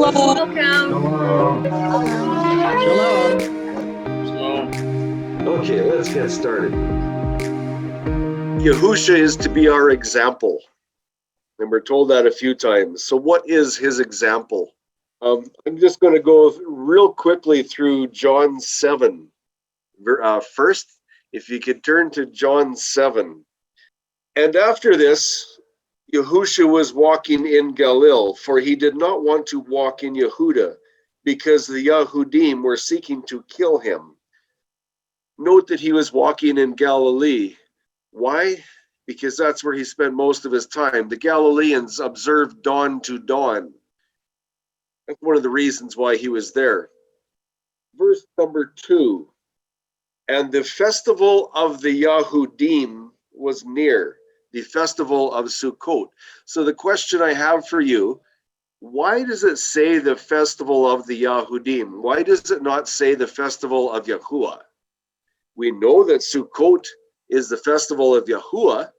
Welcome. Shalom. Okay, let's get started. Yahusha is to be our example. And we're told that a few times. So what is his example? I'm just going to go real quickly through John 7. First, if you could turn to John 7. And after this, Yahusha was walking in Galilee, for he did not want to walk in Yehuda, because the Yahudim were seeking to kill him. Note that he was walking in Galilee. Why? Because that's where he spent most of his time. The Galileans observed dawn to dawn. That's one of the reasons why he was there. Verse number 2. And the festival of the Yahudim was near, the festival of Sukkot. So the question I have for you, why does it say the festival of the Yahudim? Why does it not say the festival of Yahuwah? We know that Sukkot is the festival of Yahuwah.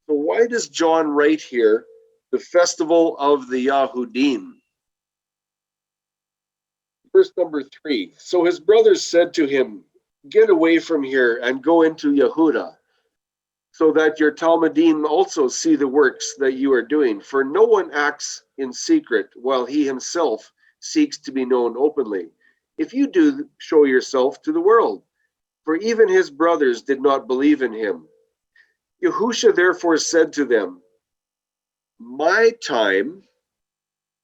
So why does John write here the festival of the Yahudim? Verse number 3. So his brothers said to him, get away from here and go into Yehuda, so that your Talmudim also see the works that you are doing. For no one acts in secret while he himself seeks to be known openly. If you do, show yourself to the world. For even his brothers did not believe in him. Yahusha therefore said to them, my time,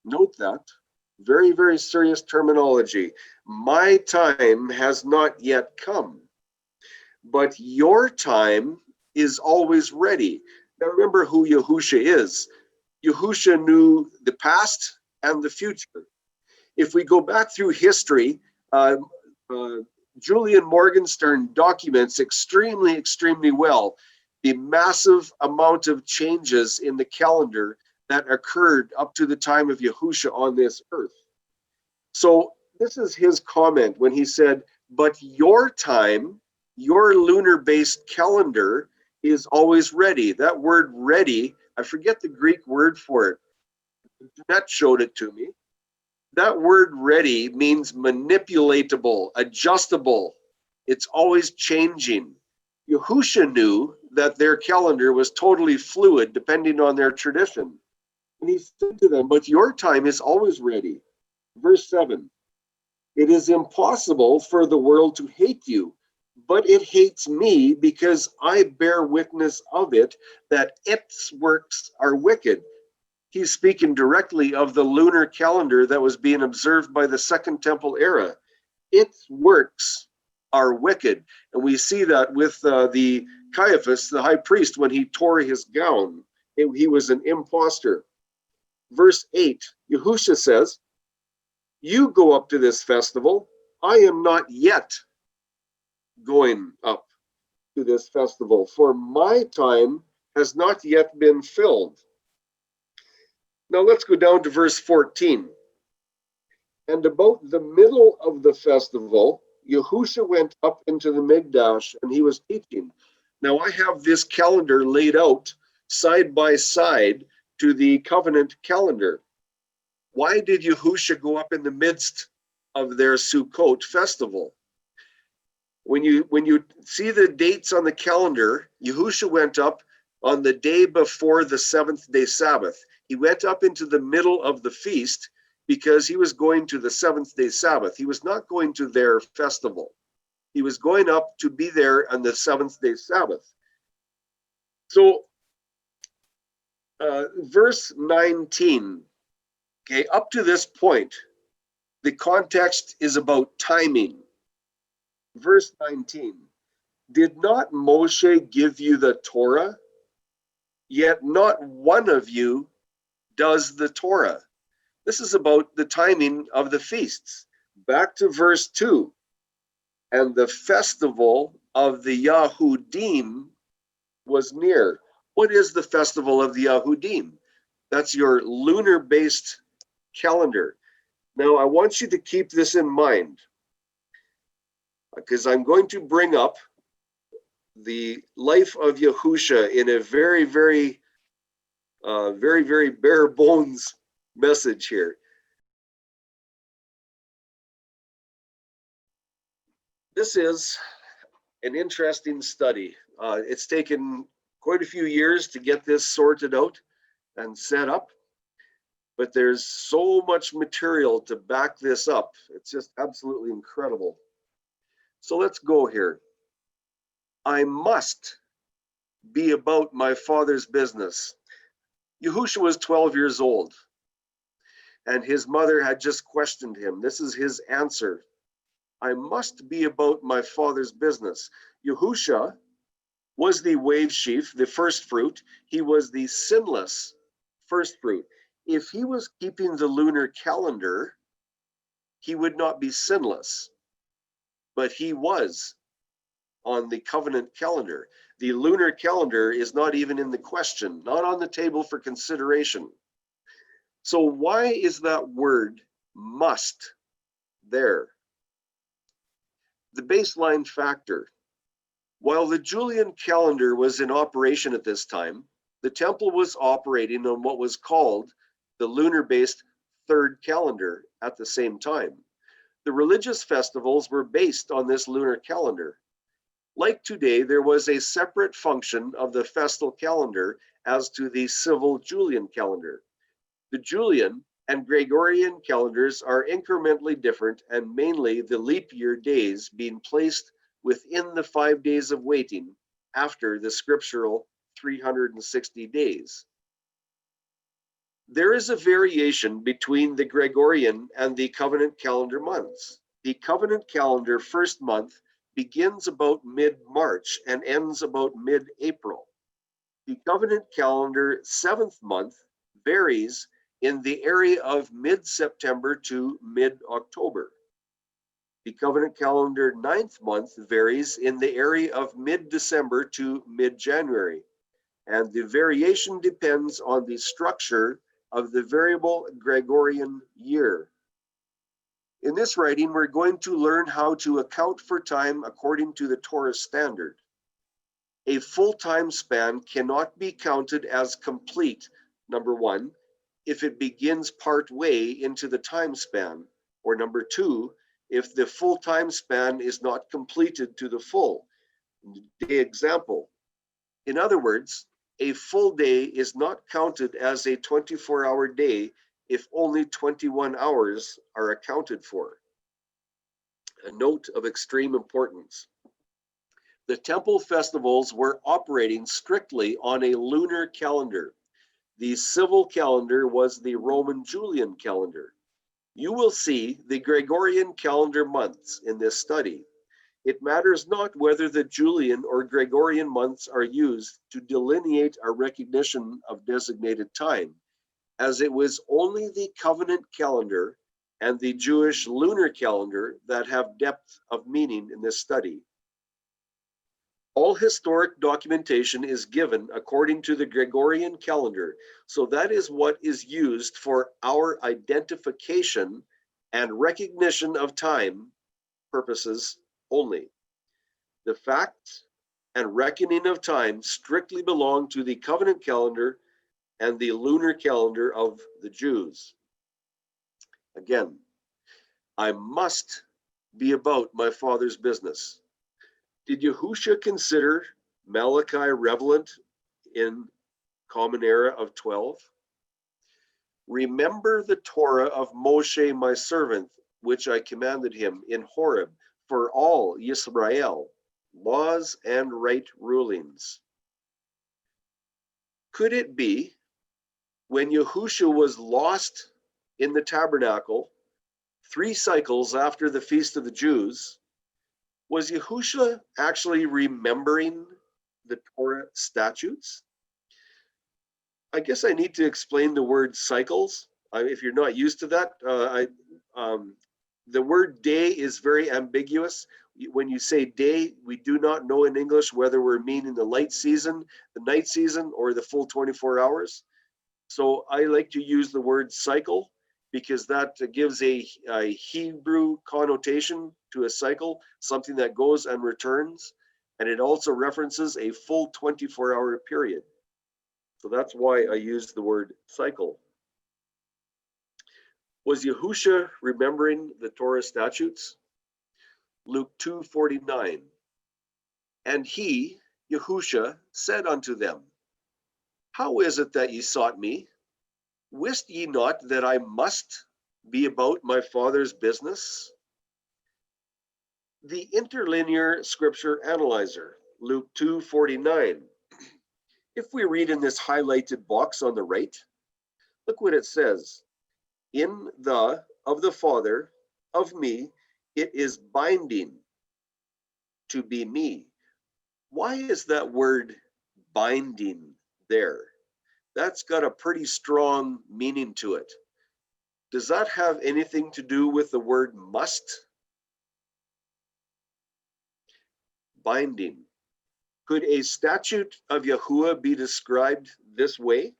note that, very, very serious terminology, my time has not yet come, but your time is always ready. Now remember who Yahusha is. Yahusha knew the past and the future. If we go back through history, Julian Morgenstern documents extremely well the massive amount of changes in the calendar that occurred up to the time of Yahusha on this earth. So this is his comment when he said, but your time, your lunar-based calendar is always ready. That word ready, I forget the Greek word for it. Jeanette showed it to me. That word ready means manipulatable, adjustable. It's always changing. Yahusha knew that their calendar was totally fluid depending on their tradition. And he said to them, but your time is always ready. Verse 7, it is impossible for the world to hate you, but it hates me because I bear witness of it that its works are wicked. He's speaking directly of the lunar calendar that was being observed by the Second Temple era. Its works are wicked. And we see that with the Caiaphas, the high priest, when he tore his gown. He was an impostor. Verse 8, Yahusha says, you go up to this festival. I am not yet going up to this festival, for my time has not yet been filled. Now let's go down to verse 14. And about the middle of the festival, Yahusha went up into the Mikdash and he was teaching. Now I have this calendar laid out side by side to the covenant calendar. Why did Yahusha go up in the midst of their Sukkot festival? When you see the dates on the calendar, Yahusha went up on the day before the seventh day Sabbath. He went up into the middle of the feast because he was going to the seventh day Sabbath. He was not going to their festival. He was going up to be there on the seventh day Sabbath. So, verse 19, okay, up to this point, the context is about timing. Verse 19, did not Moshe give you the Torah? Yet not one of you does the Torah. This is about the timing of the feasts. Back to verse 2. And the festival of the Yahudim was near. What is the festival of the Yahudim? That's your lunar-based calendar. Now, I want you to keep this in mind, because I'm going to bring up the life of Yahusha in a very, very bare bones message here. This is an interesting study. It's taken quite a few years to get this sorted out and set up, but there's so much material to back this up. It's just absolutely incredible. So let's go here. I must be about my Father's business. Yahusha was 12 years old, and his mother had just questioned him. This is his answer. I must be about my Father's business. Yahusha was the wave sheaf, the first fruit. He was the sinless first fruit. If he was keeping the lunar calendar, he would not be sinless, but he was on the covenant calendar. The lunar calendar is not even in the question, not on the table for consideration. So why is that word must there? The baseline factor. While the Julian calendar was in operation at this time, the temple was operating on what was called the lunar-based third calendar at the same time. The religious festivals were based on this lunar calendar. Like today, there was a separate function of the festal calendar as to the civil Julian calendar. The Julian and Gregorian calendars are incrementally different, and mainly the leap year days being placed within the 5 days of waiting after the scriptural 360 days. There is a variation between the Gregorian and the covenant calendar months. The covenant calendar first month begins about mid-March and ends about mid-April. The covenant calendar seventh month varies in the area of mid-September to mid-October. The covenant calendar ninth month varies in the area of mid-December to mid-January, and the variation depends on the structure of the variable Gregorian year. In this writing, we're going to learn how to account for time according to the Torah standard. A full time span cannot be counted as complete, number one, if it begins part way into the time span, or number two, if the full time span is not completed to the full. The example. In other words, a full day is not counted as a 24-hour day if only 21 hours are accounted for. A note of extreme importance. The temple festivals were operating strictly on a lunar calendar. The civil calendar was the Roman Julian calendar. You will see the Gregorian calendar months in this study. It matters not whether the Julian or Gregorian months are used to delineate a recognition of designated time, as it was only the covenant calendar and the Jewish lunar calendar that have depth of meaning in this study. All historic documentation is given according to the Gregorian calendar, so that is what is used for our identification and recognition of time purposes only. The facts and reckoning of time strictly belong to the covenant calendar and the lunar calendar of the Jews. Again, I must be about my Father's business. Did Yahusha consider Malachi relevant in Common Era of 12? Remember the Torah of Moshe my servant, which I commanded him in Horeb for all Yisrael, laws and right rulings. Could it be when Yahusha was lost in the tabernacle 3 cycles after the Feast of the Jews, was Yahusha actually remembering the Torah statutes? I guess I need to explain the word cycles. If you're not used to that, the word day is very ambiguous. When you say day, we do not know in English whether we're meaning the light season, the night season, or the full 24 hours. So I like to use the word cycle because that gives a Hebrew connotation to a cycle, something that goes and returns. And it also references a full 24-hour period. So that's why I use the word cycle. Was Yahusha remembering the Torah statutes? Luke 2:49. And he, Yahusha, said unto them, How is it that ye sought me? Wist ye not that I must be about my Father's business? The Interlinear Scripture Analyzer, Luke 2:49. If we read in this highlighted box on the right, look what it says. In the, of the Father, of me, it is binding to be me. Why is that word binding there? That's got a pretty strong meaning to it. Does that have anything to do with the word must? Binding. Could a statute of Yahuwah be described this way?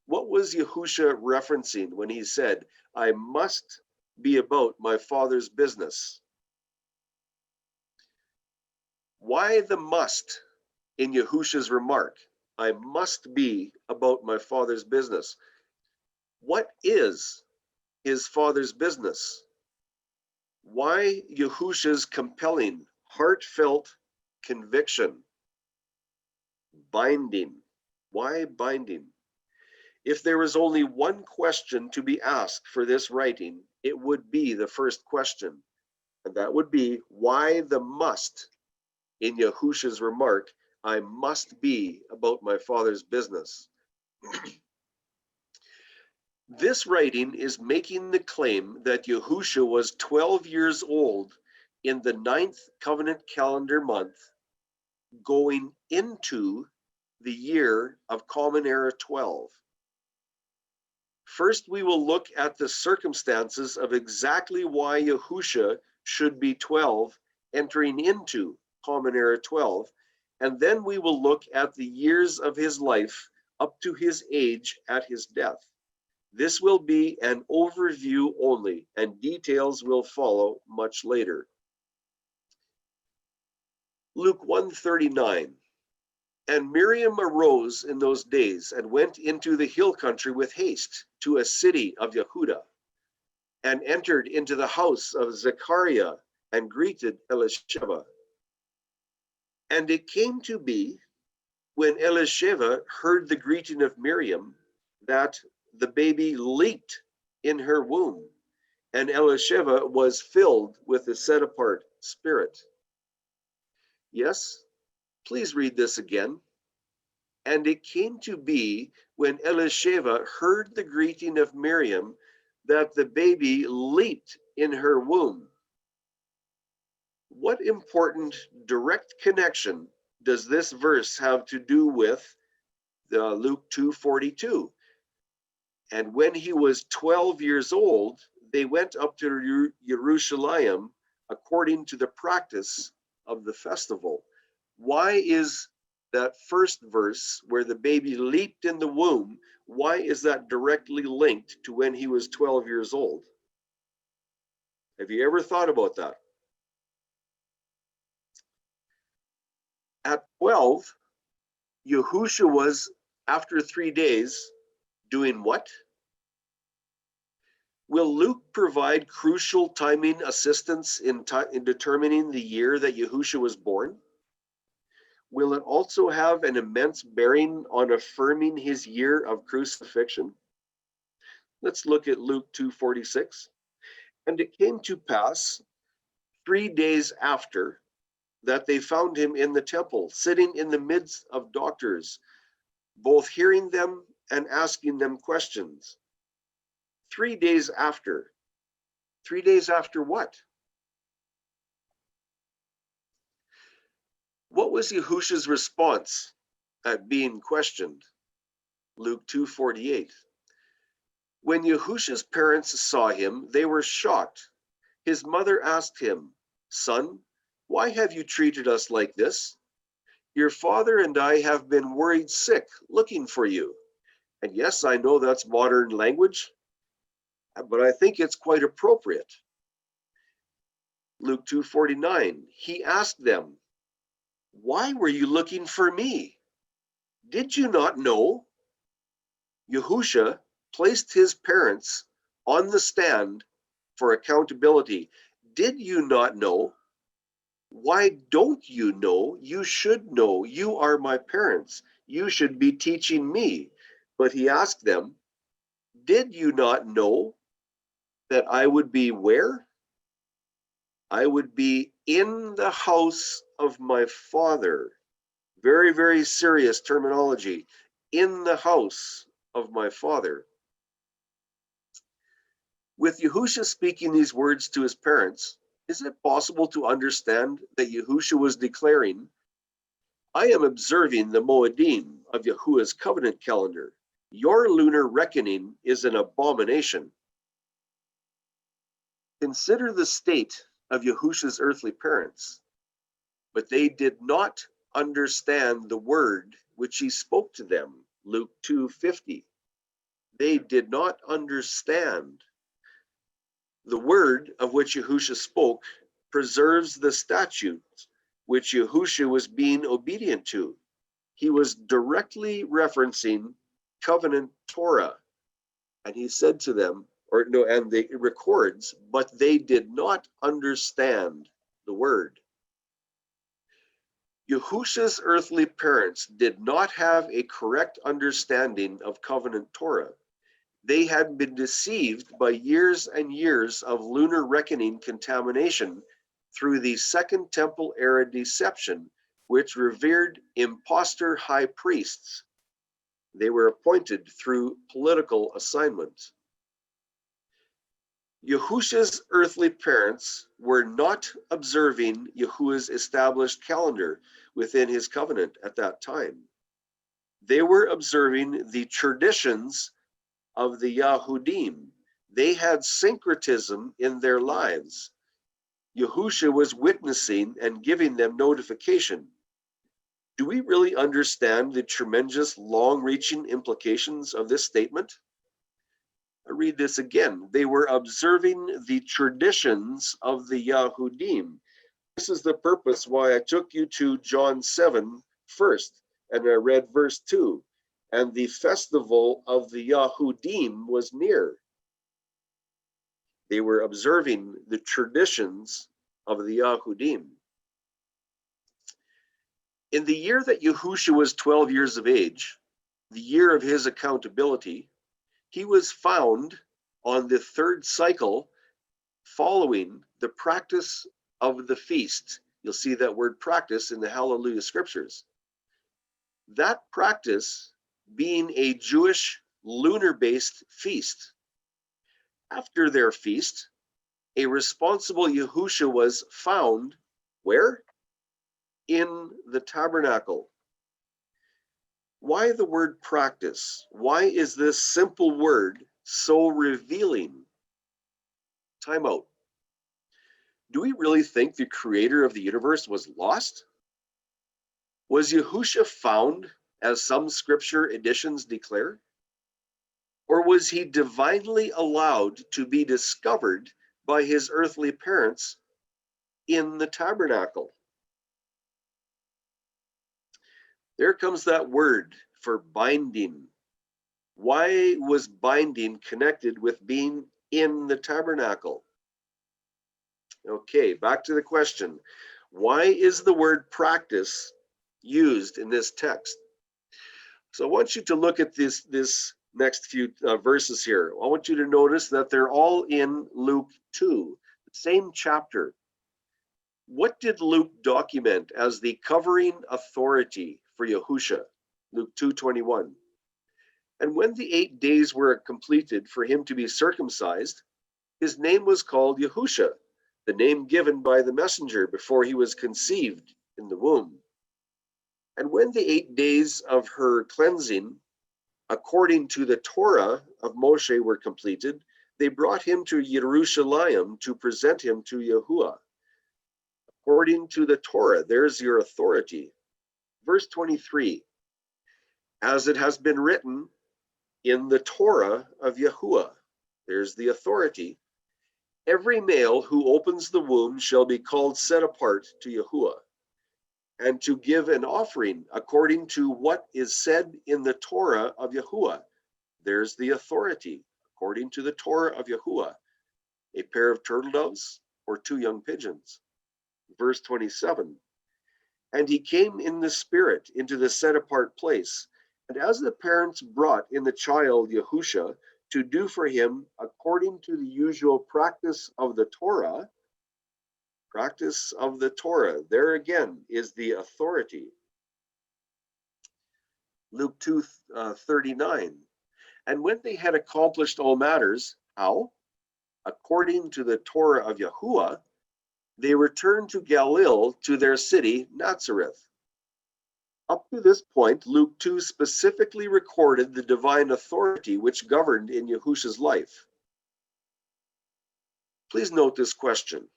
What was Yahusha referencing when he said, I must be about my Father's business? Why the must in Yahusha's remark? I must be about my Father's business. What is his Father's business? Why Yahusha's compelling, heartfelt conviction? Binding. Why binding? If there was only one question to be asked for this writing, it would be the first question. And that would be, why the must in Yahusha's remark, I must be about my Father's business? This writing is making the claim that Yahusha was 12 years old in the 9th covenant calendar month, going into the year of Common Era 12. First, we will look at the circumstances of exactly why Yahusha should be 12 entering into Common Era 12, and then we will look at the years of his life up to his age at his death. This will be an overview only, and details will follow much later. Luke 1:39. And Miriam arose in those days and went into the hill country with haste to a city of Yehuda, and entered into the house of Zechariah and greeted Elisheva. And it came to be, when Elisheva heard the greeting of Miriam, that the baby leaped in her womb, and Elisheva was filled with the set apart spirit. Yes, please read this again. And it came to be, when Elisheva heard the greeting of Miriam, that the baby leaped in her womb. What important direct connection does this verse have to do with Luke 2:42? And when he was 12 years old, they went up to Jerusalem according to the practice of the festival. Why is that first verse, where the baby leaped in the womb, why is that directly linked to when he was 12 years old? Have you ever thought about that? At 12, Yahusha was, after 3 days, doing what? Will Luke provide crucial timing assistance in determining the year that Yahusha was born? Will it also have an immense bearing on affirming his year of crucifixion? Let's look at Luke 2:46. And it came to pass 3 days after that they found him in the temple, sitting in the midst of doctors, both hearing them and asking them questions. 3 days after. 3 days after what? What was Yahusha's response at being questioned? Luke 2:48. When Yahusha's parents saw him, they were shocked. His mother asked him, Son, why have you treated us like this? Your father and I have been worried sick looking for you. And yes, I know that's modern language, but I think it's quite appropriate. Luke 2:49, he asked them, why were you looking for me? Did you not know? Yahusha placed his parents on the stand for accountability. Did you not know? Why don't you know? You should know. You are my parents. You should be teaching me. But he asked them, did you not know that I would be where? I would be in the house of my father. Very, very serious terminology. In the house of my father. With Yahusha speaking these words to his parents, is it possible to understand that Yahusha was declaring, I am observing the Moedim of Yahuwah's covenant calendar. Your lunar reckoning is an abomination. Consider the state of Yahusha's earthly parents, but they did not understand the word which he spoke to them. Luke 2:50. They did not understand. The word of which Yahusha spoke preserves the statutes which Yahusha was being obedient to. He was directly referencing covenant Torah. And he said to them, or no, and it records, but they did not understand the word. Yahusha's earthly parents did not have a correct understanding of covenant Torah. They had been deceived by years and years of lunar reckoning contamination through the Second Temple era deception, which revered impostor high priests. They were appointed through political assignment. Yahusha's earthly parents were not observing Yahuwah's established calendar within his covenant at that time. They were observing the traditions of the Yahudim. They had syncretism in their lives. Yahusha was witnessing and giving them notification. Do we really understand the tremendous, long-reaching implications of this statement? I read this again. They were observing the traditions of the Yahudim. This is the purpose why I took you to John 7 first, and I read verse 2. And the festival of the Yahudim was near. They were observing the traditions of the Yahudim. In the year that Yahusha was 12 years of age, the year of his accountability, he was found on the third cycle following the practice of the feast. You'll see that word practice in the Hallelujah scriptures. That practice being a Jewish lunar-based feast. After their feast, a responsible Yahusha was found where? In the tabernacle. Why the word practice? Why is this simple word so revealing? Time out. Do we really think the creator of the universe was lost? Was Yahusha found, as some scripture editions declare? Or was he divinely allowed to be discovered by his earthly parents in the tabernacle? There comes that word for binding. Why was binding connected with being in the tabernacle? Okay, back to the question. Why is the word practice used in this text? So I want you to look at this next few verses here. I want you to notice that they're all in Luke 2, the same chapter. What did Luke document as the covering authority for Yahusha? Luke 2:21. And when the 8 days were completed for him to be circumcised, his name was called Yahusha, the name given by the messenger before he was conceived in the womb. And when the 8 days of her cleansing, according to the Torah of Moshe, were completed, they brought him to Jerusalem to present him to Yahuwah. According to the Torah, there's your authority. Verse 23, as it has been written in the Torah of Yahuwah, there's the authority. Every male who opens the womb shall be called set apart to Yahuwah, and to give an offering according to what is said in the Torah of Yahuwah. There's the authority, according to the Torah of Yahuwah, a pair of turtle doves or 2 young pigeons. verse 27. And he came in the spirit into the set apart place. And as the parents brought in the child Yahusha to do for him according to the usual practice of the Torah, there again is the authority. Luke 2:39. And when they had accomplished all matters, how? According to the Torah of Yahuwah, they returned to Galilee, to their city, Nazareth. Up to this point, Luke 2 specifically recorded the divine authority which governed in Yahusha's life. Please note this question.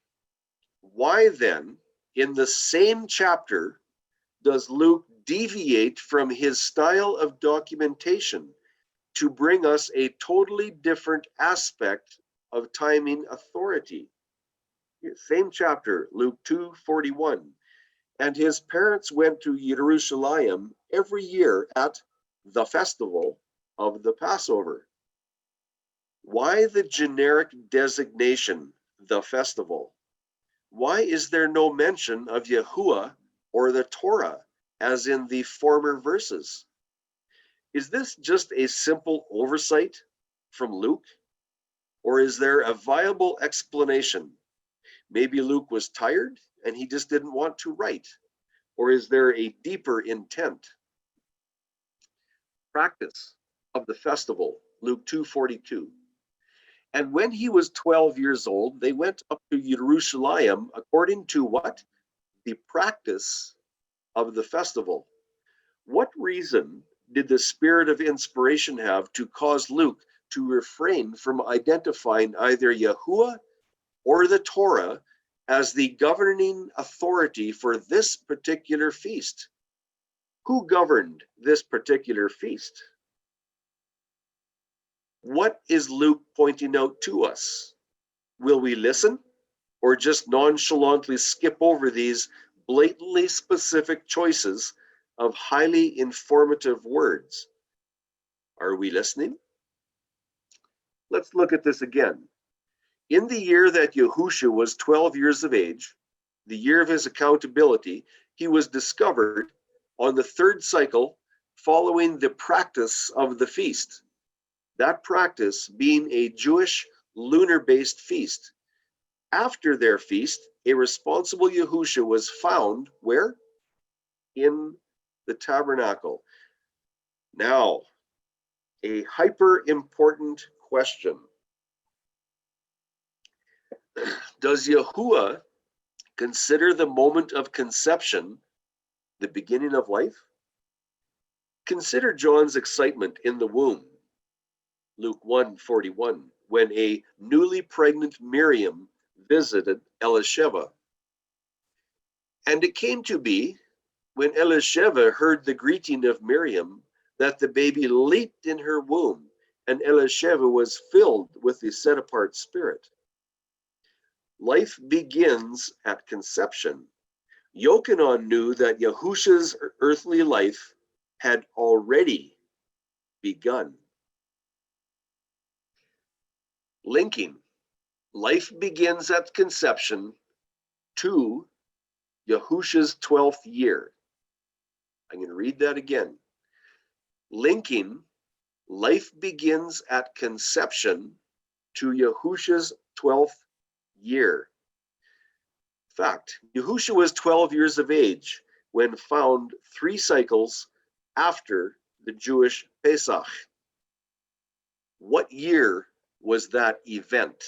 Why then, in the same chapter, does Luke deviate from his style of documentation to bring us a totally different aspect of timing authority? Same chapter, Luke 2:41. And his parents went to Jerusalem every year at the festival of the Passover. Why the generic designation, the festival? Why is there no mention of Yahuwah or the Torah as in the former verses? Is this just a simple oversight from Luke? Or is there a viable explanation? Maybe Luke was tired and he just didn't want to write. Or is there a deeper intent? Practice of the festival, Luke 2:42. And when he was 12 years old, they went up to Jerusalem according to what? The practice of the festival. What reason did the spirit of inspiration have to cause Luke to refrain from identifying either Yahuwah or the Torah as the governing authority for this particular feast? Who governed this particular feast? What is Luke pointing out to us? Will we listen or just nonchalantly skip over these blatantly specific choices of highly informative words? Are we listening? Let's look at this again. In the year that Yahusha was 12 years of age, the year of his accountability, he was discovered on the third cycle following the practice of the feast. That practice being a Jewish lunar-based feast. After their feast, a responsible Yahusha was found where? In the tabernacle. Now, a hyper-important question. Does Yahuwah consider the moment of conception the beginning of life? Consider John's excitement in the womb, Luke 1:41, when a newly pregnant Miriam visited Elisheva. And it came to be, when Elisheva heard the greeting of Miriam, that the baby leaped in her womb, and Elisheva was filled with the set-apart spirit. Life begins at conception. Yochanan knew that Yahusha's earthly life had already begun. Linking, life begins at conception to Yahusha's 12th year. I'm going to read that again. Linking, life begins at conception to Yahusha's 12th year. In fact, Yahusha was 12 years of age when found 3 cycles after the Jewish Pesach. What year was that event?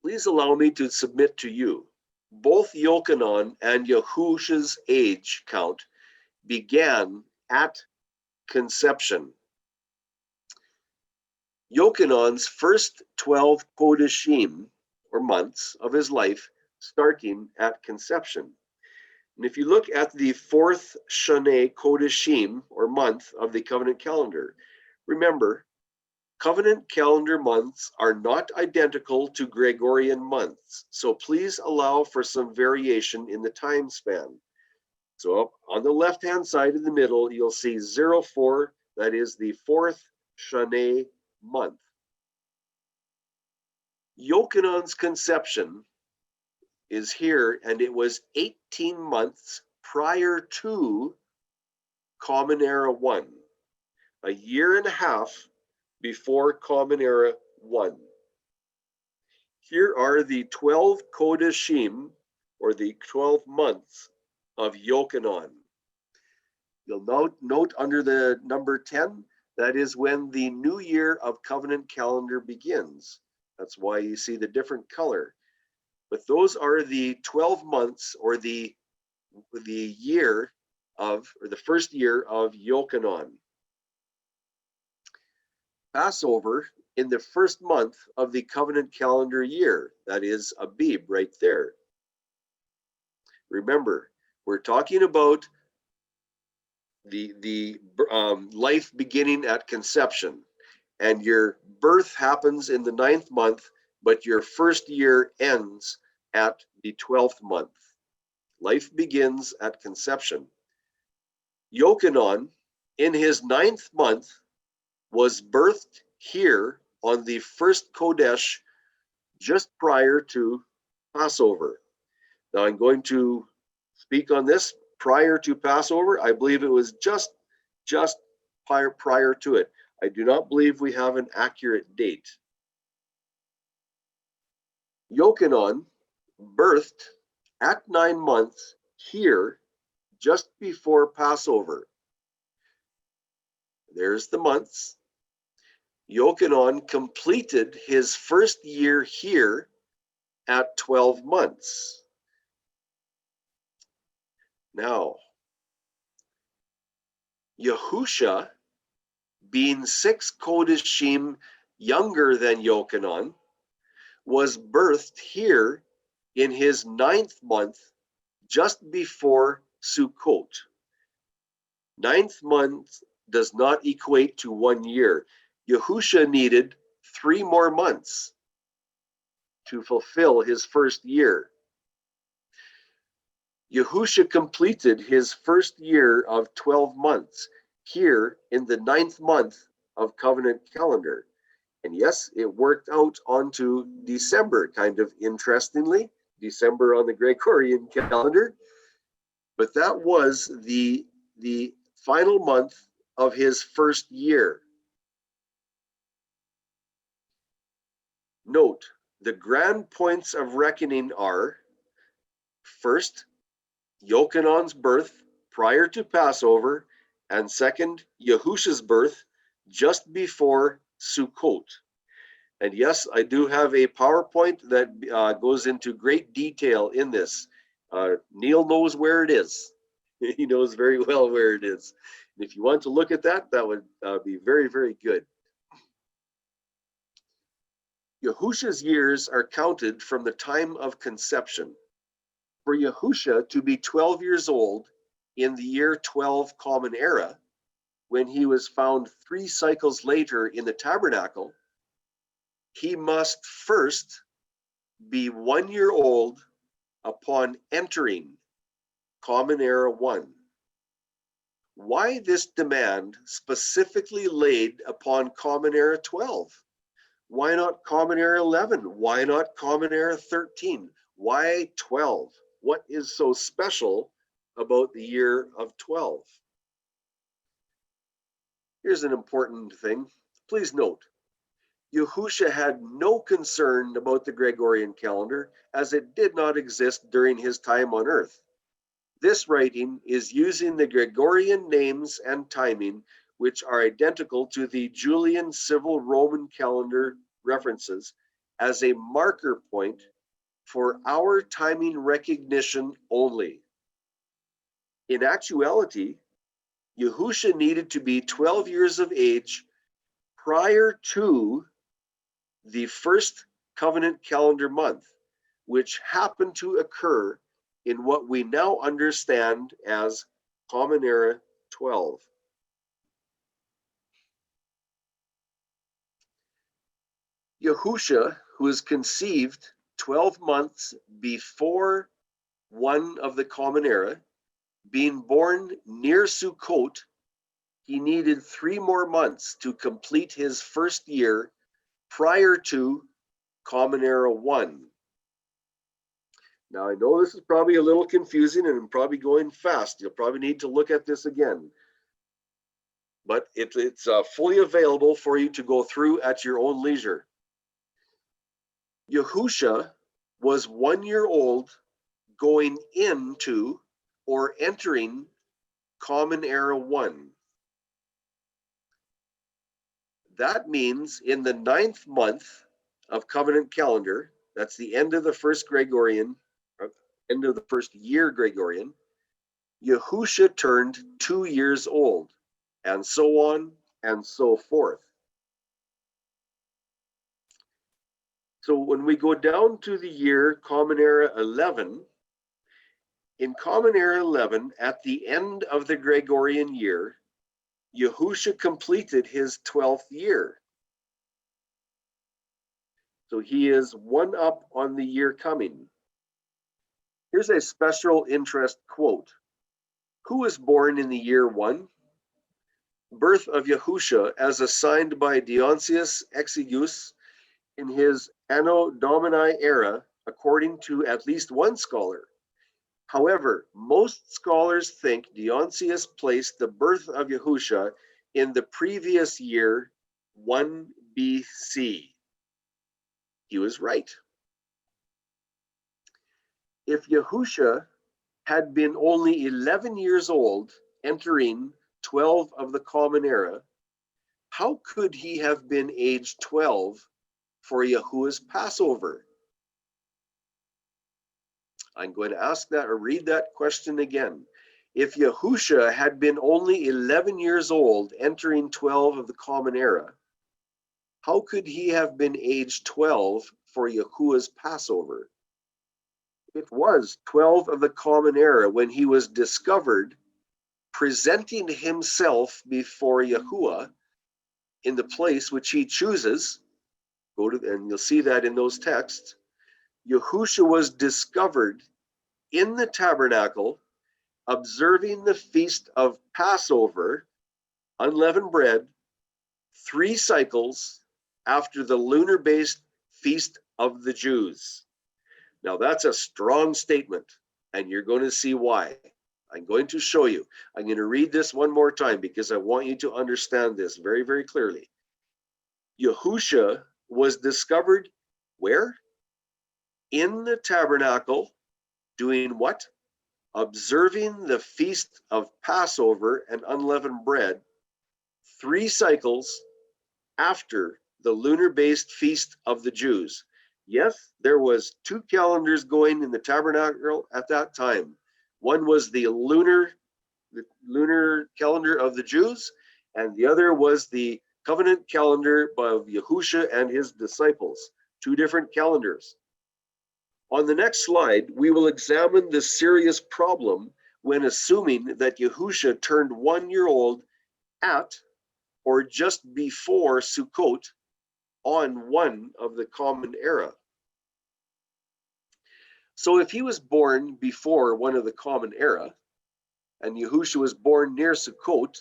Please allow me to submit to you. Both Yochanan and Yahusha's age count began at conception. Yochanan's first 12 Kodashim, or months, of his life starting at conception. And if you look at the 4th Shane Kodashim, or month, of the covenant calendar, remember, covenant calendar months are not identical to Gregorian months, so please allow for some variation in the time span. So up on the left-hand side in the middle, you'll see 04, that is the 4th Shane month. Yochanan's conception is here, and it was 18 months prior to Common Era 1, a year and a half before Common Era 1. Here are the 12 Kodashim, or the 12 months of Yochanan. You'll note under the number 10, that is when the new year of covenant calendar begins. That's why you see the different color. But those are the 12 months, or the year of, or the first year of Yochanan. Passover in the first month of the covenant calendar year, that is Abib right there. Remember, we're talking about the life beginning at conception, and your birth happens in the 9th month, but your first year ends at the 12th month. Life begins at conception. Yochanan, in his 9th month, was birthed here on the first Kodesh just prior to Passover. Now I'm going to speak on this prior to Passover. I believe it was just prior to it. I do not believe we have an accurate date. Yochanan birthed at 9 months here just before Passover. There's the months. Yochanan completed his first year here at 12 months. Now, Yahusha, being 6 Kodashim younger than Yochanan, was birthed here in his 9th month, just before Sukkot. 9th month does not equate to 1 year. Yahusha needed 3 more months to fulfill his first year. Yahusha completed his first year of 12 months here in the 9th month of covenant calendar. And yes, it worked out onto December, kind of interestingly, December on the Gregorian calendar. But that was the final month of his first year. Note, the grand points of reckoning are, first, Yochanan's birth prior to Passover, and second, Yahusha's birth just before Sukkot. And yes, I do have a PowerPoint that goes into great detail in this. Neil knows where it is. He knows very well where it is. And if you want to look at that, that would be very, very good. Yahusha's years are counted from the time of conception. For Yahusha to be 12 years old in the year 12 Common Era, when he was found 3 cycles later in the tabernacle, he must first be 1 year old upon entering Common Era 1. Why this demand specifically laid upon Common Era 12? Why not Common Era 11? Why not Common Era 13? Why 12? What is so special about the year of 12? Here's an important thing. Please note, Yahusha had no concern about the Gregorian calendar, as it did not exist during his time on earth. This writing is using the Gregorian names and timing, which are identical to the Julian civil Roman calendar references, as a marker point for our timing recognition only. In actuality, Yahusha needed to be 12 years of age prior to the first covenant calendar month, which happened to occur in what we now understand as Common Era 12. Yahusha, who was conceived 12 months before one of the Common Era, being born near Sukkot, he needed 3 more months to complete his first year prior to Common Era 1. Now, I know this is probably a little confusing and I'm probably going fast. You'll probably need to look at this again. But it's fully available for you to go through at your own leisure. Yahusha was 1 year old going into or entering Common Era 1. That means in the 9th month of Covenant Calendar, that's the end of the first Gregorian, end of the first year Gregorian, Yahusha turned 2 years old, and so on and so forth. So when we go down to the year Common Era 11, in Common Era 11, at the end of the Gregorian year, Yahusha completed his 12th year. So he is one up on the year coming. Here's a special interest quote. Who was born in the year 1? Birth of Yahusha as assigned by Dionysius Exiguus in his Anno Domini era, according to at least one scholar. However, most scholars think Dionysius placed the birth of Yahusha in the previous year, 1 BC. He was right. If Yahusha had been only 11 years old, entering 12 of the Common Era, how could he have been age 12 for Yahuwah's Passover? I'm going to ask that or read that question again. If Yahusha had been only 11 years old, entering 12 of the Common Era, how could he have been age 12 for Yahuwah's Passover? It was 12 of the Common Era when he was discovered presenting himself before Yahuwah in the place which he chooses. Go to, and you'll see that in those texts. Yahusha was discovered in the tabernacle, observing the feast of Passover, unleavened bread, 3 cycles after the lunar-based feast of the Jews. Now that's a strong statement, and you're going to see why. I'm going to show you. I'm going to read this one more time because I want you to understand this very, very clearly. Yahusha was discovered where? In the tabernacle, doing what? Observing the feast of Passover and unleavened bread 3 cycles after the lunar-based feast of the Jews. Yes, there was 2 calendars going in the tabernacle at that time. One was the lunar calendar of the Jews, and the other was the covenant calendar of Yahusha and his disciples. 2 different calendars. On the next slide, we will examine the serious problem when assuming that Yahusha turned 1 year old at or just before Sukkot on one of the Common Era. So if he was born before one of the Common Era, and Yahusha was born near Sukkot,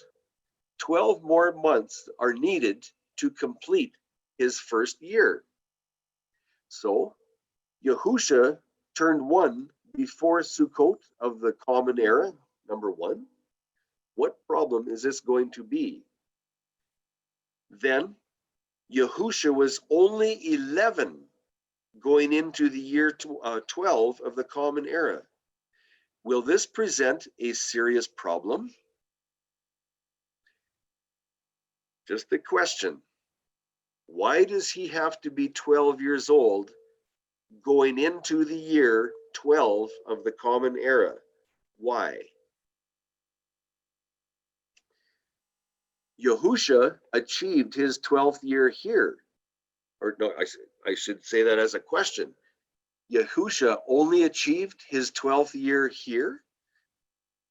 12 more months are needed to complete his first year. So Yahusha turned 1 before Sukkot of the Common Era, number 1. What problem is this going to be? Then Yahusha was only 11 going into the year 12 of the Common Era. Will this present a serious problem? Just the question. Why does he have to be 12 years old going into the year 12 of the Common Era? Why? Yahusha achieved his 12th year here. Or no, I should say that as a question. Yahusha only achieved his 12th year here?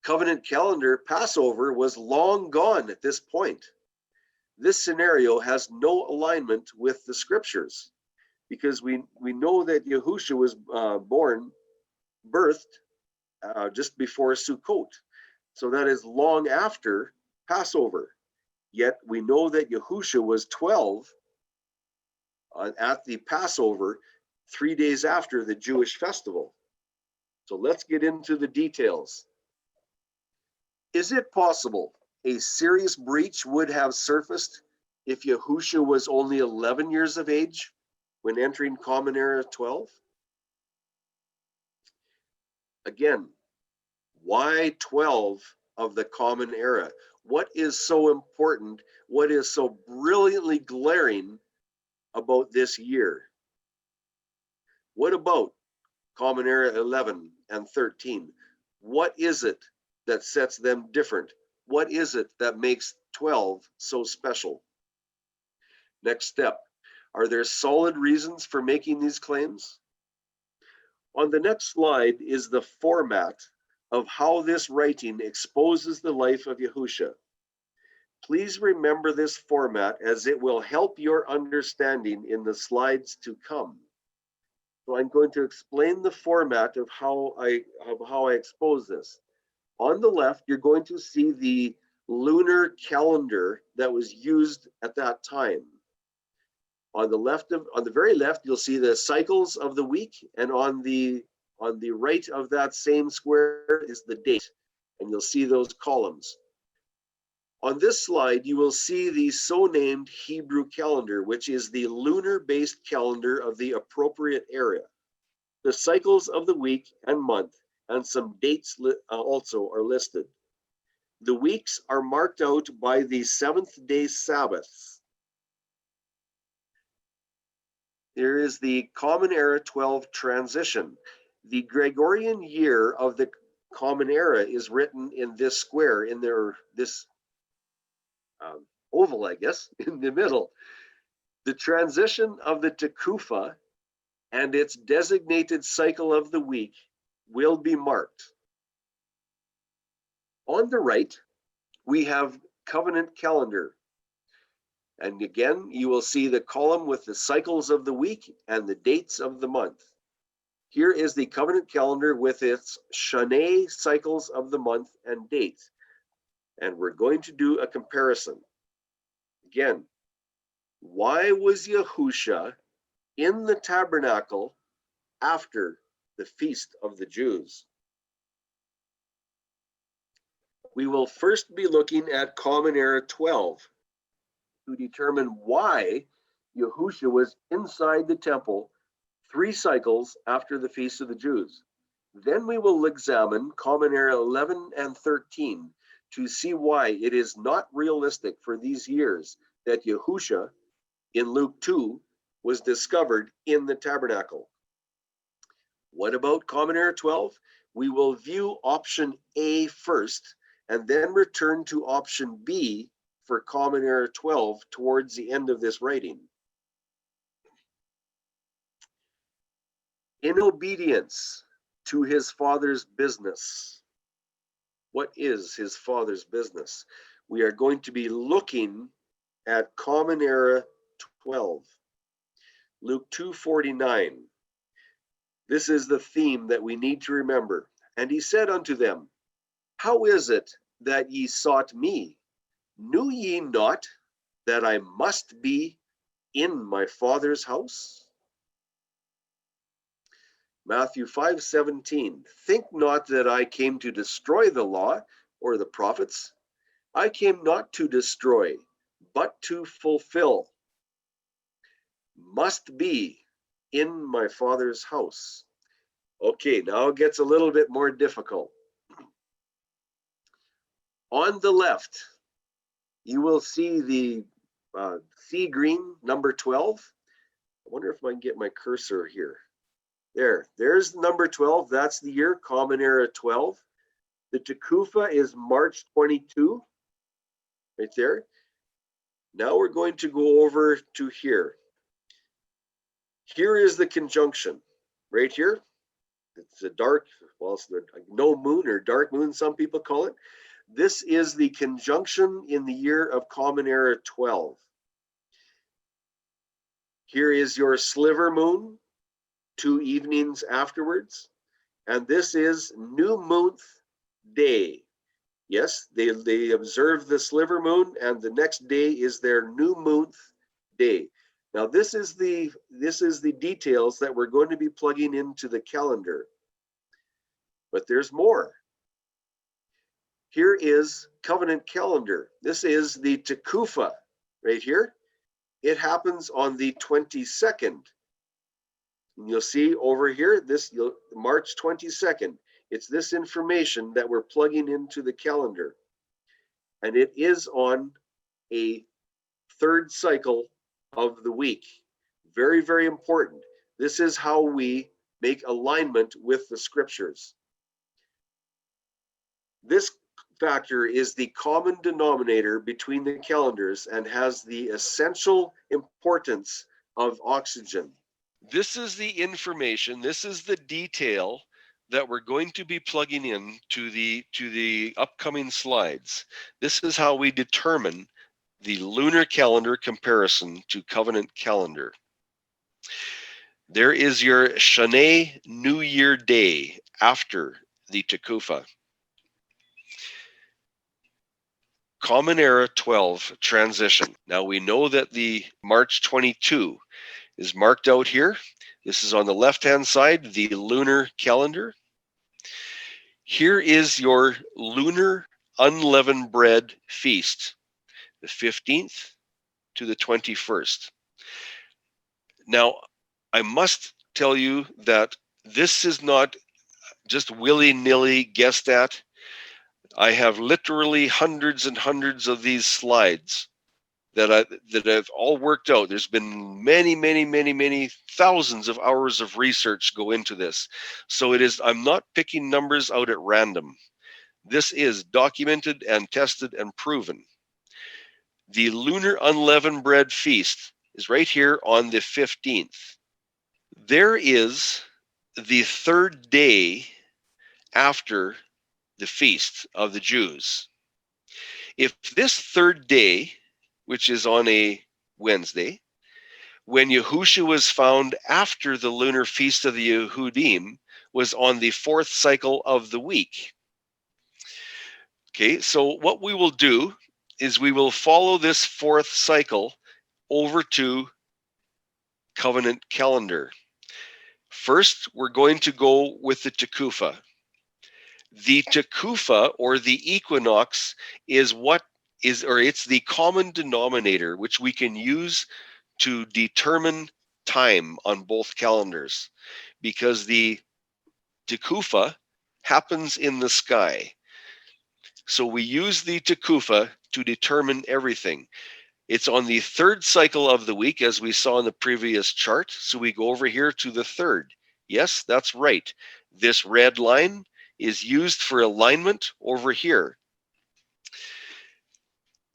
Covenant calendar Passover was long gone at this point. This scenario has no alignment with the scriptures because we know that Yahusha was birthed just before Sukkot. So that is long after Passover. Yet we know that Yahusha was 12 at the Passover, 3 days after the Jewish festival. So let's get into the details. Is it possible a serious breach would have surfaced if Yahusha was only 11 years of age when entering Common Era 12? Again, why 12 of the Common Era? What is so important? What is so brilliantly glaring about this year? What about Common Era 11 and 13? What is it that sets them different? What is it that makes 12 so special? Next step, are there solid reasons for making these claims? On the next slide is the format of how this writing exposes the life of Yahusha. Please remember this format as it will help your understanding in the slides to come. So I'm going to explain the format of how I expose this. On the left, you're going to see the lunar calendar that was used at that time. On the very left, you'll see the cycles of the week, and on the right of that same square is the date, and you'll see those columns. On this slide, you will see the so-named Hebrew calendar, which is the lunar-based calendar of the appropriate area. The cycles of the week and month and some dates also are listed. The weeks are marked out by the seventh-day Sabbaths. There is the Common Era 12 transition. The Gregorian year of the Common Era is written in this square, in this oval, I guess, in the middle. The transition of the Tekufa and its designated cycle of the week will be marked. On the right, we have covenant calendar. And again, you will see the column with the cycles of the week and the dates of the month. Here is the covenant calendar with its Shana cycles of the month and dates. And we're going to do a comparison. Again, why was Yahusha in the tabernacle after the feast of the Jews? We will first be looking at Common Era 12 to determine why Yahusha was inside the temple 3 cycles after the feast of the Jews. Then we will examine Common Era 11 and 13 to see why it is not realistic for these years that Yahusha in Luke 2 was discovered in the tabernacle. What about Common Era 12? We will view option A first and then return to option B for Common Era 12 towards the end of this writing. In obedience to his father's business. What is his father's business? We are going to be looking at Common Era 12. Luke 2:49. This is the theme that we need to remember. And he said unto them, how is it that ye sought me? Knew ye not that I must be in my Father's house? Matthew 5:17. Think not that I came to destroy the law or the prophets. I came not to destroy, but to fulfill. Must be in my Father's house. Okay, now it gets a little bit more difficult. On the left, you will see the sea green number 12. I wonder if I can get my cursor here. There's number 12. That's the year, Common Era 12. The Tekufa is March 22, right there. Now we're going to go over to here. Here is the conjunction, right here. It's a dark, well, it's the no moon or dark moon, some people call it. This is the conjunction in the year of Common Era 12. Here is your sliver moon, 2 evenings afterwards. And this is new moon day. Yes, they observe the sliver moon, and the next day is their new moon day. Now this is the details that we're going to be plugging into the calendar. But there's more. Here is covenant calendar. This is the Tekufa right here. It happens on the 22nd. And you'll see over here, March 22nd. It's this information that we're plugging into the calendar. And it is on a third cycle of the week. Very, very important. This is how we make alignment with the scriptures. This factor is the common denominator between the calendars and has the essential importance of oxygen. This is the information, this is the detail that we're going to be plugging in to the upcoming slides. This is how we determine the lunar calendar comparison to covenant calendar. There is your Shana New Year Day after the Tekufa. Common Era 12 transition. Now we know that the March 22 is marked out here. This is on the left-hand side, the lunar calendar. Here is your lunar unleavened bread feast, the 15th to the 21st. Now, I must tell you that this is not just willy-nilly guessed at. I have literally hundreds and hundreds of these slides that I've all worked out. There's been many thousands of hours of research go into this. So I'm not picking numbers out at random. This is documented and tested and proven. The lunar unleavened bread feast is right here on the 15th. There is the third day after the feast of the Jews. If this third day, which is on a Wednesday, when Yahusha was found after the lunar feast of the Yehudim, was on the fourth cycle of the week. Okay, so what we will do is we will follow this fourth cycle over to covenant calendar. First, we're going to go with the Tekufa. The Tekufa, or the equinox, it's the common denominator which we can use to determine time on both calendars, because the Tekufa happens in the sky. So we use the Tekufa to determine everything. It's on the third cycle of the week, as we saw in the previous chart. So we go over here to the third. Yes, that's right. This red line is used for alignment over here.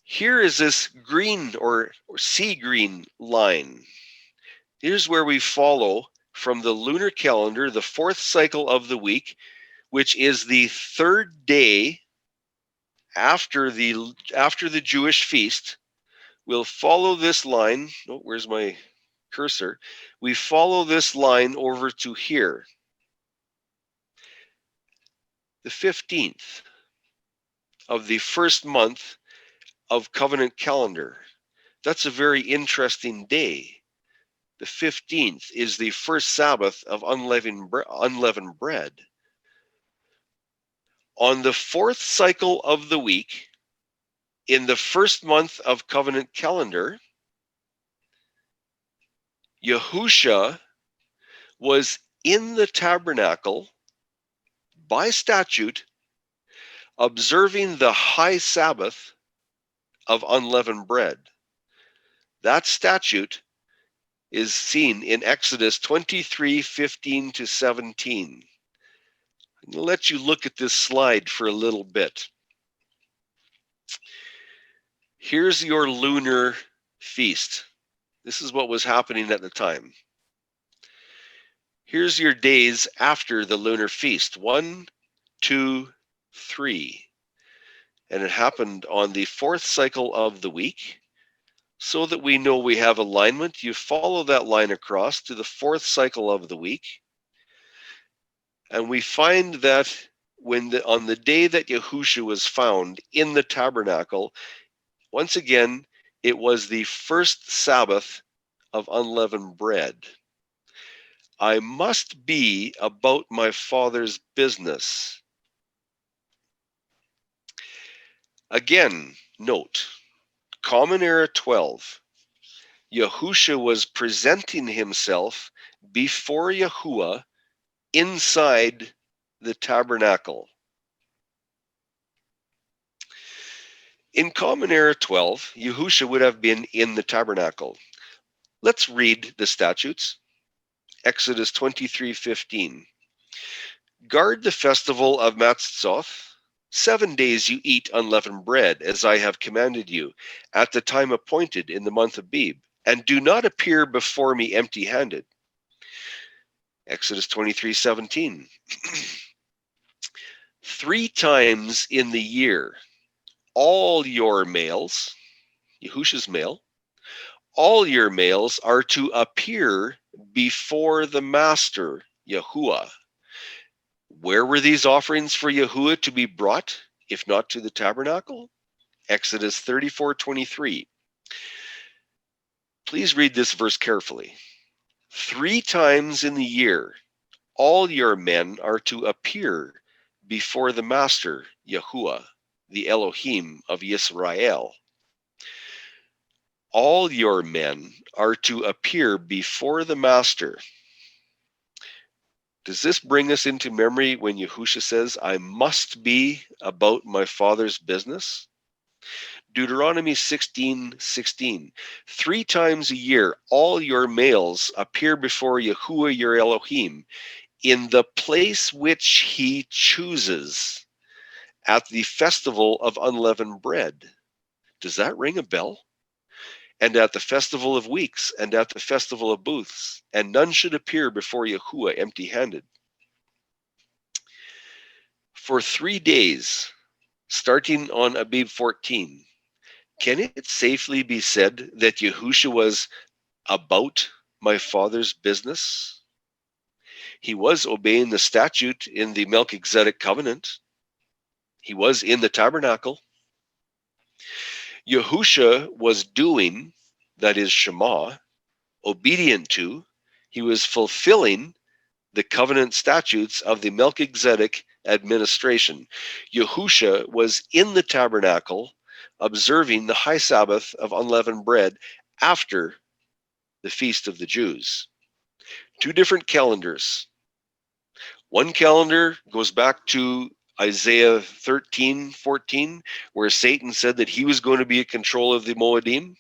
Here is this green or sea green line. Here's where we follow from the lunar calendar, the fourth cycle of the week, which is the third day after the Jewish feast. We'll follow this line. Oh, where's my cursor? We follow this line over to here. The 15th of the first month of covenant calendar. That's a very interesting day. The 15th is the first Sabbath of unleavened bread. On the fourth cycle of the week, in the first month of covenant calendar, Yahusha was in the tabernacle by statute, observing the high Sabbath of unleavened bread. That statute is seen in Exodus 23:15 to 17. I'm going to let you look at this slide for a little bit. Here's your lunar feast. This is what was happening at the time. Here's your days after the lunar feast. 1, 2, 3. And it happened on the fourth cycle of the week. So that we know we have alignment, you follow that line across to the fourth cycle of the week. And we find that on the day that Yahusha was found in the tabernacle, once again, it was the first Sabbath of unleavened bread. I must be about my Father's business. Again, note, Common Era 12. Yahusha was presenting himself before Yahuwah inside the tabernacle. In Common Era 12, Yahusha would have been in the tabernacle. Let's read the statutes. Exodus 23:15. Guard the festival of Matzotth. 7 days you eat unleavened bread, as I have commanded you, at the time appointed in the month of Abib, and do not appear before me empty-handed. Exodus 23:17. 3 times in the year, all your males, Yahusha's male, all your males are to appear before the master, Yahuwah. Where were these offerings for Yahuwah to be brought, if not to the tabernacle? Exodus 34:23. Please read this verse carefully. 3 times in the year, all your men are to appear before the master, Yahuwah, the Elohim of Yisrael. All your men are to appear before the master. Does this bring us into memory when Yahusha says, I must be about my Father's business? Deuteronomy 16:16. 3 times a year, all your males appear before Yahuwah your Elohim in the place which he chooses at the festival of unleavened bread. Does that ring a bell? And at the festival of weeks, and at the festival of booths, and none should appear before Yahuwah empty-handed. For 3 days, starting on Abib 14, can it safely be said that Yahusha was about my Father's business? He was obeying the statute in the Melchizedek covenant. He was in the tabernacle. Yahusha was doing, that is Shema, obedient to, he was fulfilling the covenant statutes of the Melchizedek administration. Yahusha was in the tabernacle observing the high Sabbath of unleavened bread after the feast of the Jews. 2 different calendars. One calendar goes back to Isaiah 13:14, where Satan said that he was going to be in control of the Moedim.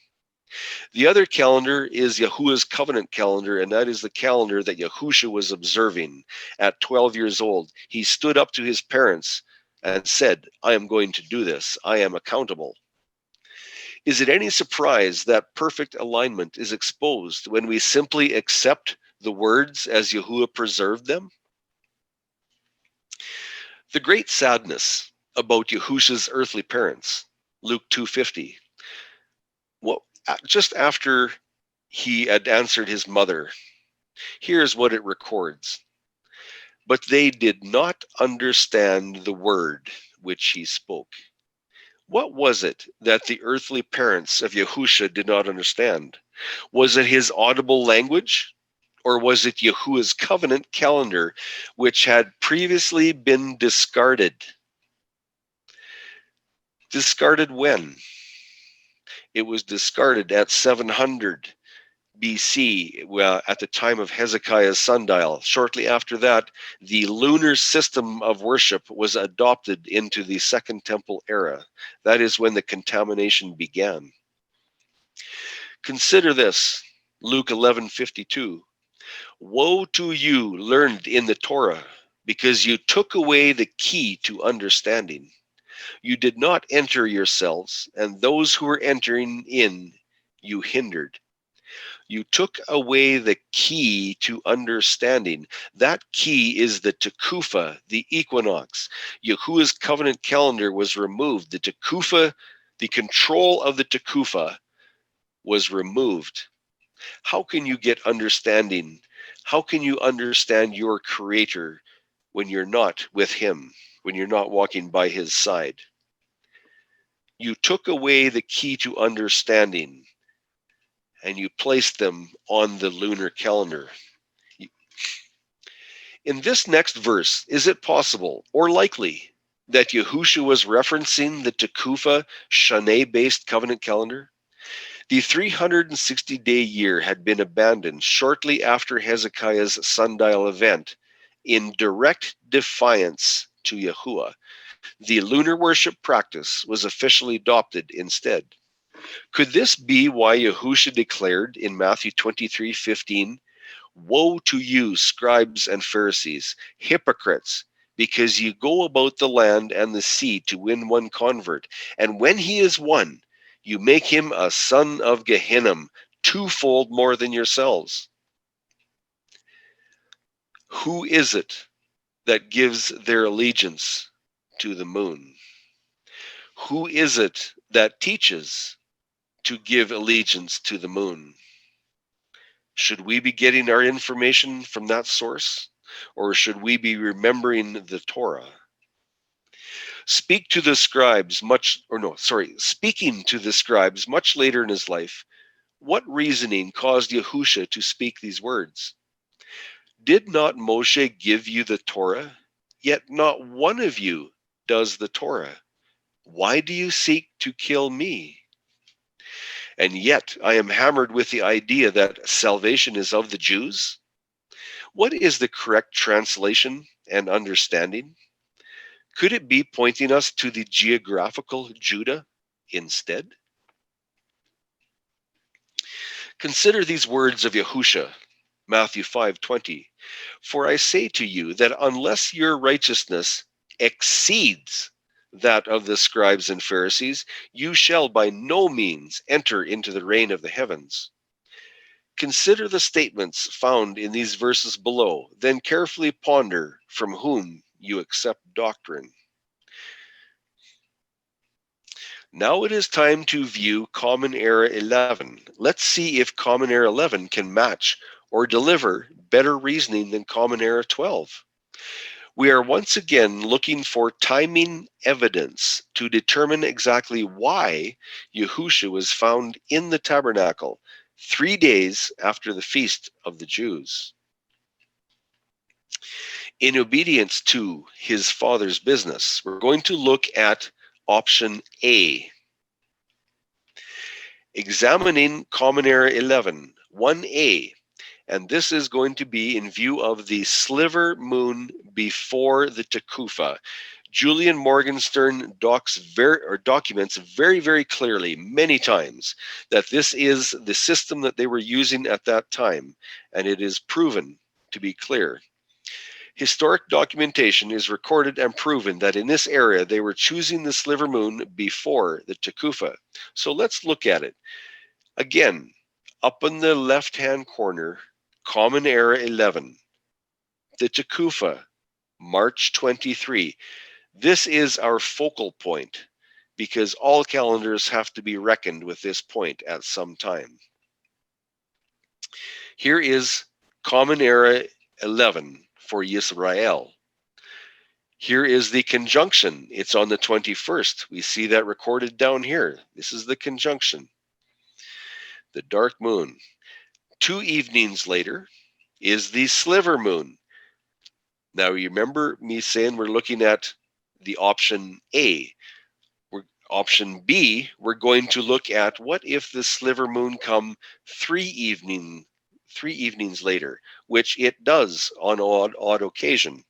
The other calendar is Yahuwah's covenant calendar, and that is the calendar that Yahusha was observing at 12 years old. He stood up to his parents and said, I am going to do this. I am accountable. Is it any surprise that perfect alignment is exposed when we simply accept the words as Yahuwah preserved them? The great sadness about Yahusha's earthly parents, Luke 2:50. Well, just after he had answered his mother, here's what it records. But they did not understand the word which he spoke. What was it that the earthly parents of Yahusha did not understand? Was it his audible language? Or was it Yahuwah's covenant calendar, which had previously been discarded? Discarded when? It was discarded at 700 BC, at the time of Hezekiah's sundial. Shortly after that, the lunar system of worship was adopted into the Second Temple era. That is when the contamination began. Consider this, Luke 11:52. Woe to you, learned in the Torah, because you took away the key to understanding. You did not enter yourselves, and those who were entering in you hindered. You took away the key to understanding. That key is the Tekufa, the equinox. Yahuwah's covenant calendar was removed. The Tekufa, the control of the Tekufa was removed. How can you get understanding? How can you understand your Creator when you're not with Him, when you're not walking by His side? You took away the key to understanding, and you placed them on the lunar calendar. In this next verse, is it possible or likely that Yahusha was referencing the Tekufa Shane-based covenant calendar? The 360-day year had been abandoned shortly after Hezekiah's sundial event in direct defiance to Yahuwah. The lunar worship practice was officially adopted instead. Could this be why Yahusha declared in Matthew 23:15, "Woe to you, scribes and Pharisees, hypocrites, because you go about the land and the sea to win one convert, and when he is won, you make him a son of Gehinnom, twofold more than yourselves." Who is it that gives their allegiance to the moon? Who is it that teaches to give allegiance to the moon? Should we be getting our information from that source, or should we be remembering the Torah? Speaking to the scribes much later in his life, what reasoning caused Yahusha to speak these words? Did not Moshe give you the Torah? Yet not one of you does the Torah. Why do you seek to kill me? And yet I am hammered with the idea that salvation is of the Jews. What is the correct translation and understanding? Could it be pointing us to the geographical Judah instead? Consider these words of Yahusha, Matthew 5:20. For I say to you that unless your righteousness exceeds that of the scribes and Pharisees, you shall by no means enter into the reign of the heavens. Consider the statements found in these verses below, then carefully ponder from whom you accept doctrine. Now it is time to view Common Era 11. Let's see if Common Era 11 can match or deliver better reasoning than Common Era 12. We are once again looking for timing evidence to determine exactly why Yahusha was found in the tabernacle 3 days after the feast of the Jews. In obedience to his father's business, we're going to look at option A. Examining Common Era 11, 1A, and this is going to be in view of the sliver moon before the Tekufa. Julian Morgenstern documents very, very clearly, many times, that this is the system that they were using at that time, and it is proven to be clear. Historic documentation is recorded and proven that in this area they were choosing the sliver moon before the Tekufa. So let's look at it. Again, up in the left-hand corner, Common Era 11, the Tekufa, March 23. This is our focal point because all calendars have to be reckoned with this point at some time. Here is Common Era 11 for Yisrael. Here is the conjunction. It's on the 21st. We see that recorded down here. This is the conjunction. The dark moon. 2 evenings later is the sliver moon. Now, you remember me saying we're looking at the option A. Option B, we're going to look at what if the sliver moon come 3 evenings later, which it does on odd occasion.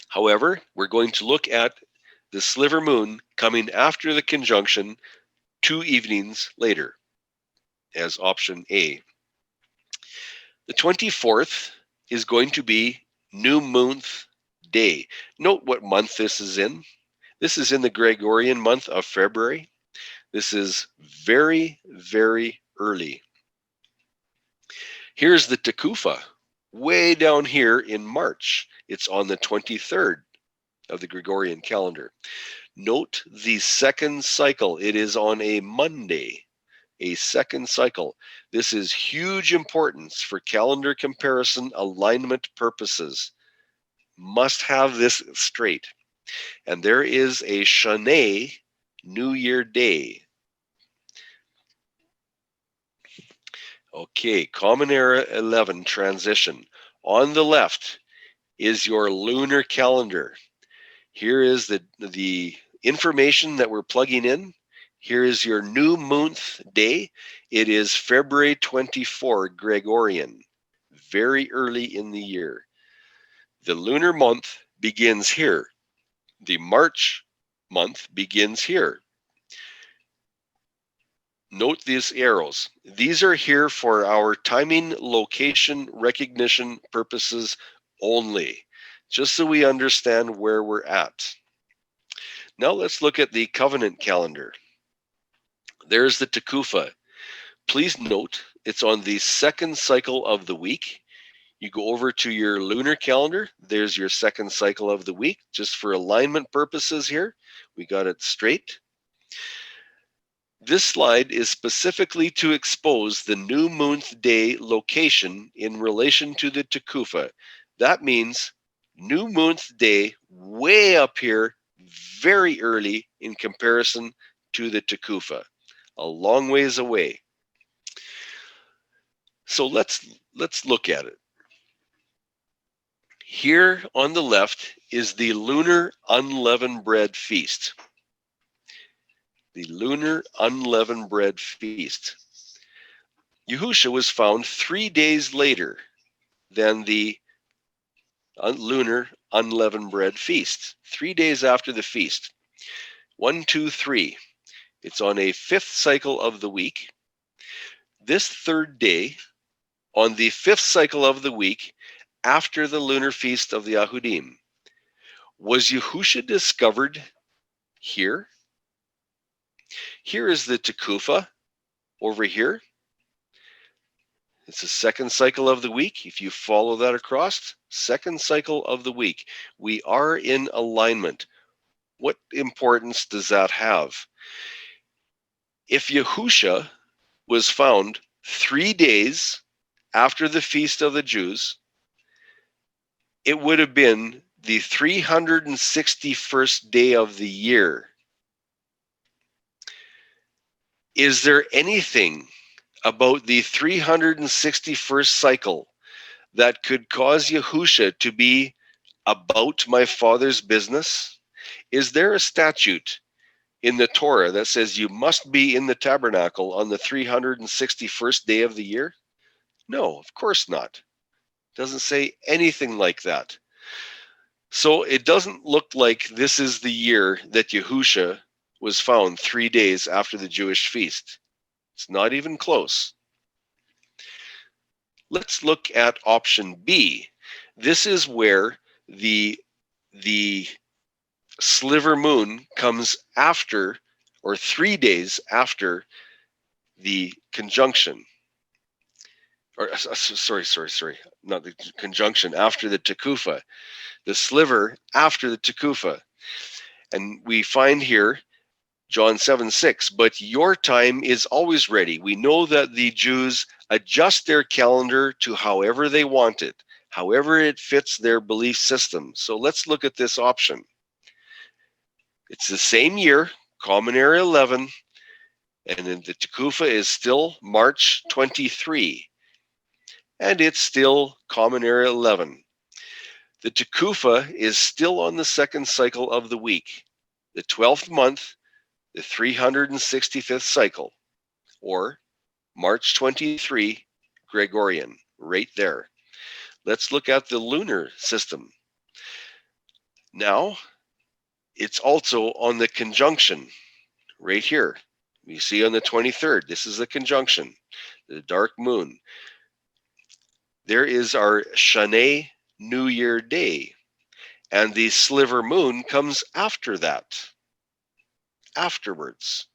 However, we're going to look at the sliver moon coming after the conjunction 2 evenings later as option A. The 24th is going to be New Moon Day. Note what month this is in. This is in the Gregorian month of February. This is very, very early. Here's the Tekufa, way down here in March. It's on the 23rd of the Gregorian calendar. Note the second cycle. It is on a Monday, a second cycle. This is huge importance for calendar comparison alignment purposes. Must have this straight. And there is a Shane New Year Day. Okay, Common Era 11 transition. On the left is your lunar calendar. Here is the information that we're plugging in. Here is your new month day. It is February 24, Gregorian, very early in the year. The lunar month begins here. The March month begins here. Note these arrows. These are here for our timing, location, recognition purposes only, just so we understand where we're at. Now let's look at the covenant calendar. There's the Tekufa. Please note it's on the second cycle of the week. You go over to your lunar calendar. There's your second cycle of the week. Just for alignment purposes here, we got it straight. This slide is specifically to expose the new month day location in relation to the Tekufa. That means new month day way up here, very early in comparison to the Tekufa, a long ways away. So let's look at it. Here on the left is the lunar unleavened bread feast. The lunar unleavened bread feast. Yahusha was found 3 days later than the lunar unleavened bread feast. 3 days after the feast. 1, 2, 3. It's on a fifth cycle of the week. This third day, on the fifth cycle of the week, after the lunar feast of the Yahudim, was Yahusha discovered here? Here is the Tekufa over here. It's the second cycle of the week. If you follow that across, second cycle of the week, we are in alignment. What importance does that have? If Yahusha was found 3 days after the feast of the Jews, it would have been the 361st day of the year. Is there anything about the 361st cycle that could cause Yahusha to be about my Father's business? Is there a statute in the Torah that says you must be in the tabernacle on the 361st day of the year? No, of course not. It doesn't say anything like that. So it doesn't look like this is the year that Yahusha was found 3 days after the Jewish feast. It's not even close. Let's look at option B. This is where the sliver moon comes after, or 3 days after, the conjunction. Or sorry, not the conjunction, after the Tekufa. The sliver after the Tekufa. And we find here John 7:6, but your time is always ready. We know that the Jews adjust their calendar to however they want it, however it fits their belief system. So let's look at this option. It's the same year, Common Era 11, and then the Tekufa is still March 23, and it's still Common Era 11. The Tekufa is still on the second cycle of the week, the 12th month, the 365th cycle, or March 23, Gregorian, right there. Let's look at the lunar system. Now, it's also on the conjunction, right here. You see on the 23rd, this is the conjunction, the dark moon. There is our Shana New Year Day, and the sliver moon comes after that, afterwards.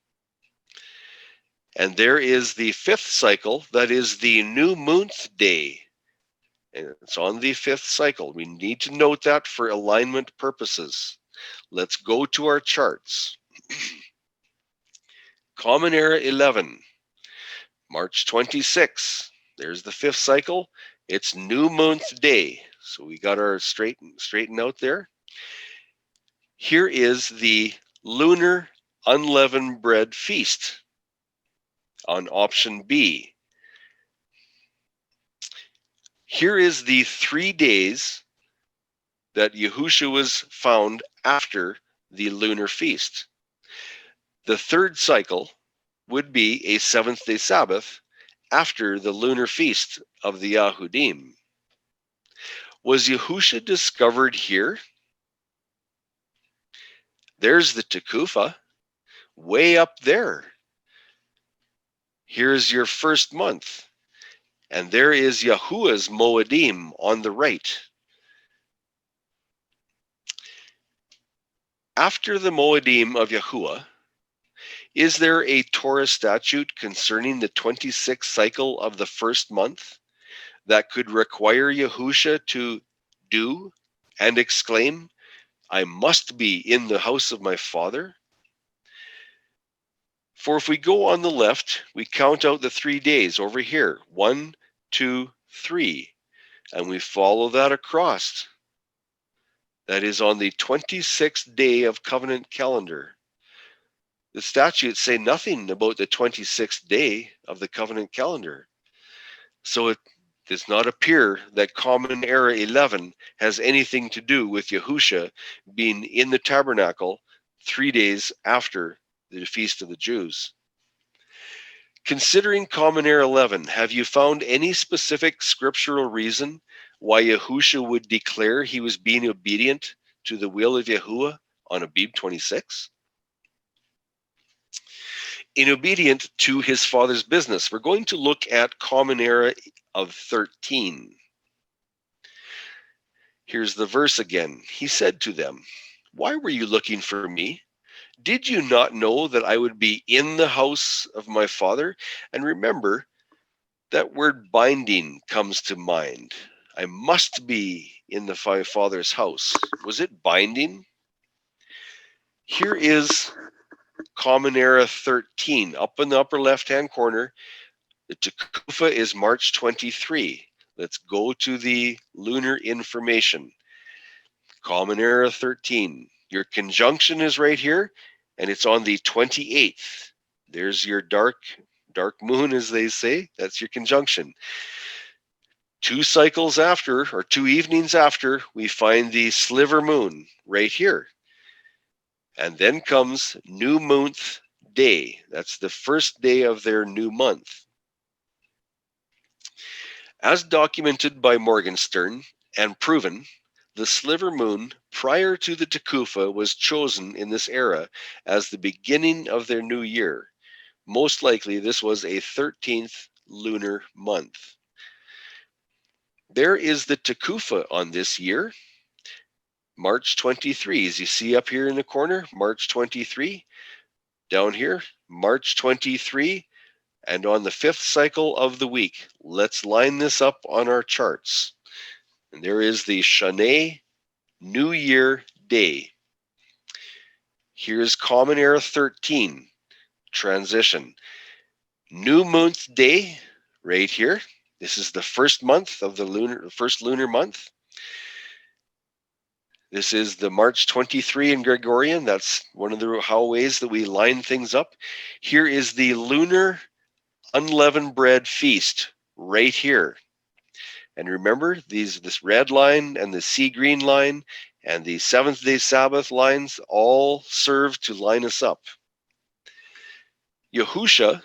And there is the fifth cycle, that is the new month day. And it's on the fifth cycle. We need to note that for alignment purposes. Let's go to our charts. Common Era 11, March 26. There's the fifth cycle. It's new month day. So we got our straighten out there. Here is the lunar unleavened bread feast on option B. Here is the 3 days that Yahusha was found after the lunar feast. The third cycle would be a seventh-day Sabbath after the lunar feast of the Yahudim. Was Yahusha discovered here? There's the Tekufa, way up there. Here's your first month. And there is Yahuwah's Moedim on the right. After the Moedim of Yahuwah, is there a Torah statute concerning the 26th cycle of the first month that could require Yahusha to do and exclaim, I must be in the house of my Father? For if we go on the left, we count out the 3 days over here, 1, 2, 3, and we follow that across. That is on the 26th day of covenant calendar. The statutes say nothing about the 26th day of the covenant calendar. So it does not appear that Common Era 11 has anything to do with Yahusha being in the tabernacle 3 days after the Feast of the Jews. Considering Common Era 11, have you found any specific scriptural reason why Yahusha would declare he was being obedient to the will of Yahuwah on Abib 26? In obedient to his father's business, we're going to look at Common Era of 13. Here's the verse again. He said to them, why were you looking for me? Did you not know that I would be in the house of my father? And remember, that word binding comes to mind. I must be in the father's house. Was it binding? Here is Common Era 13. Up in the upper left-hand corner, the Tekufa is March 23. Let's go to the lunar information. Common Era 13. Your conjunction is right here, and it's on the 28th. There's your dark moon, as they say. That's your conjunction. 2 cycles after, or 2 evenings after, we find the sliver moon right here. And then comes new month day. That's the first day of their new month. As documented by Morgenstern and proven, the sliver moon prior to the Tekufa was chosen in this era as the beginning of their new year. Most likely this was a 13th lunar month. There is the Tekufa on this year, March 23, as you see up here in the corner, March 23. Down here, March 23, and on the 5th cycle of the week. Let's line this up on our charts. And there is the Shana New Year Day. Here's Common Era 13, transition. New Month Day, right here. This is the first month of the first lunar month. This is the March 23 in Gregorian. That's one of the ways that we line things up. Here is the lunar unleavened bread feast right here. And remember, this red line and the sea green line and the seventh day Sabbath lines all serve to line us up. Yahusha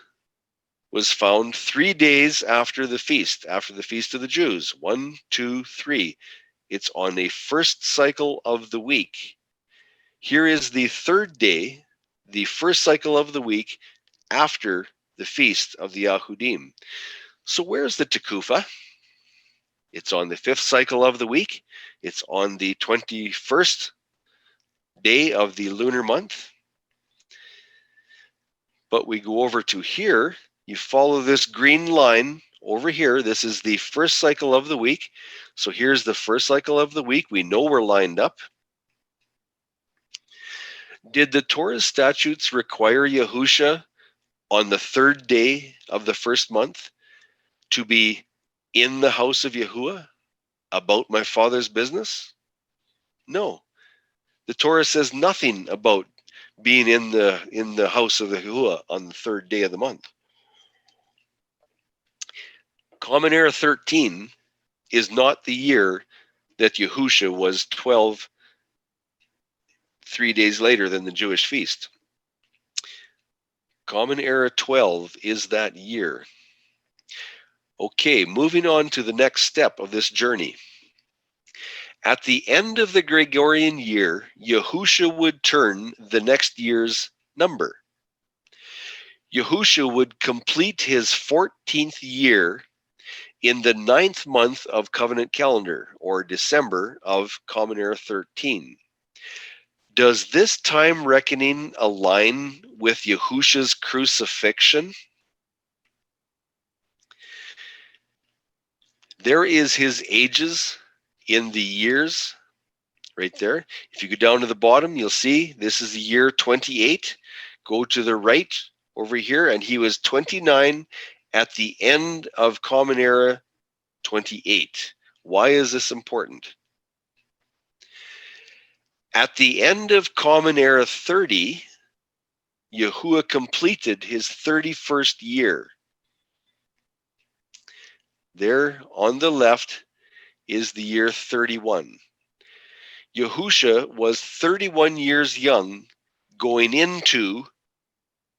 was found 3 days after the feast of the Jews. 1, 2, 3. It's on the first cycle of the week. Here is the third day, the first cycle of the week after the feast of the Yahudim. So where's the Tekufa? It's on the 5th cycle of the week. It's on the 21st day of the lunar month. But we go over to here. You follow this green line over here. This is the first cycle of the week. So here's the first cycle of the week. We know we're lined up. Did the Torah statutes require Yahusha on the 3rd day of the first month to be in the house of Yahuwah about my father's business? No. The Torah says nothing about being in the house of Yahuwah on the 3rd day of the month. Common Era 13 is not the year that Yahusha was 12, 3 days later than the Jewish feast. Common Era 12 is that year. Okay, moving on to the next step of this journey. At the end of the Gregorian year, Yahusha would turn the next year's number. Yahusha would complete his 14th year in the 9th month of covenant calendar, or December of Common Era 13. Does this time reckoning align with Yahusha's crucifixion? There is his ages in the years right there. If you go down to the bottom, you'll see this is the year 28. Go to the right over here, and he was 29 at the end of Common Era 28. Why is this important? At the end of Common Era 30, Yahuwah completed his 31st year. There on the left is the year 31. Yahusha was 31 years young going into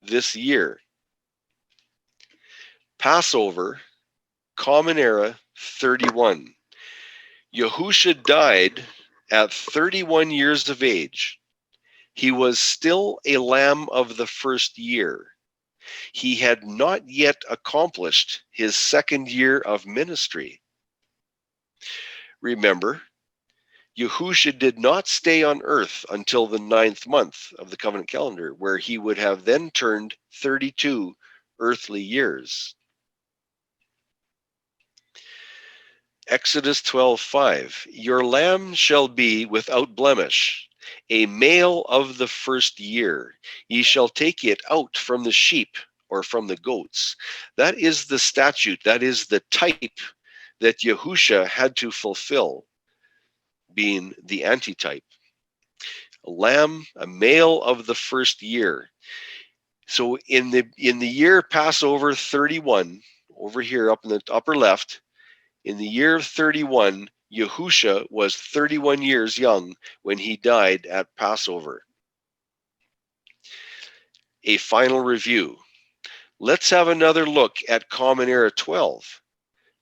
this year. Passover, Common Era 31. Yahusha died at 31 years of age. He was still a lamb of the first year. He had not yet accomplished his second year of ministry. Remember, Yahusha did not stay on earth until the 9th month of the covenant calendar, where he would have then turned 32 earthly years. Exodus 12:5. Your lamb shall be without blemish, a male of the first year. Ye shall take it out from the sheep or from the goats. That is the statute, that is the type that Yahusha had to fulfill, being the antitype. A lamb, a male of the first year. So in the year Passover 31, over here up in the upper left, in the year of 31, Yahusha was 31 years young when he died at Passover. A final review. Let's have another look at Common Era 12.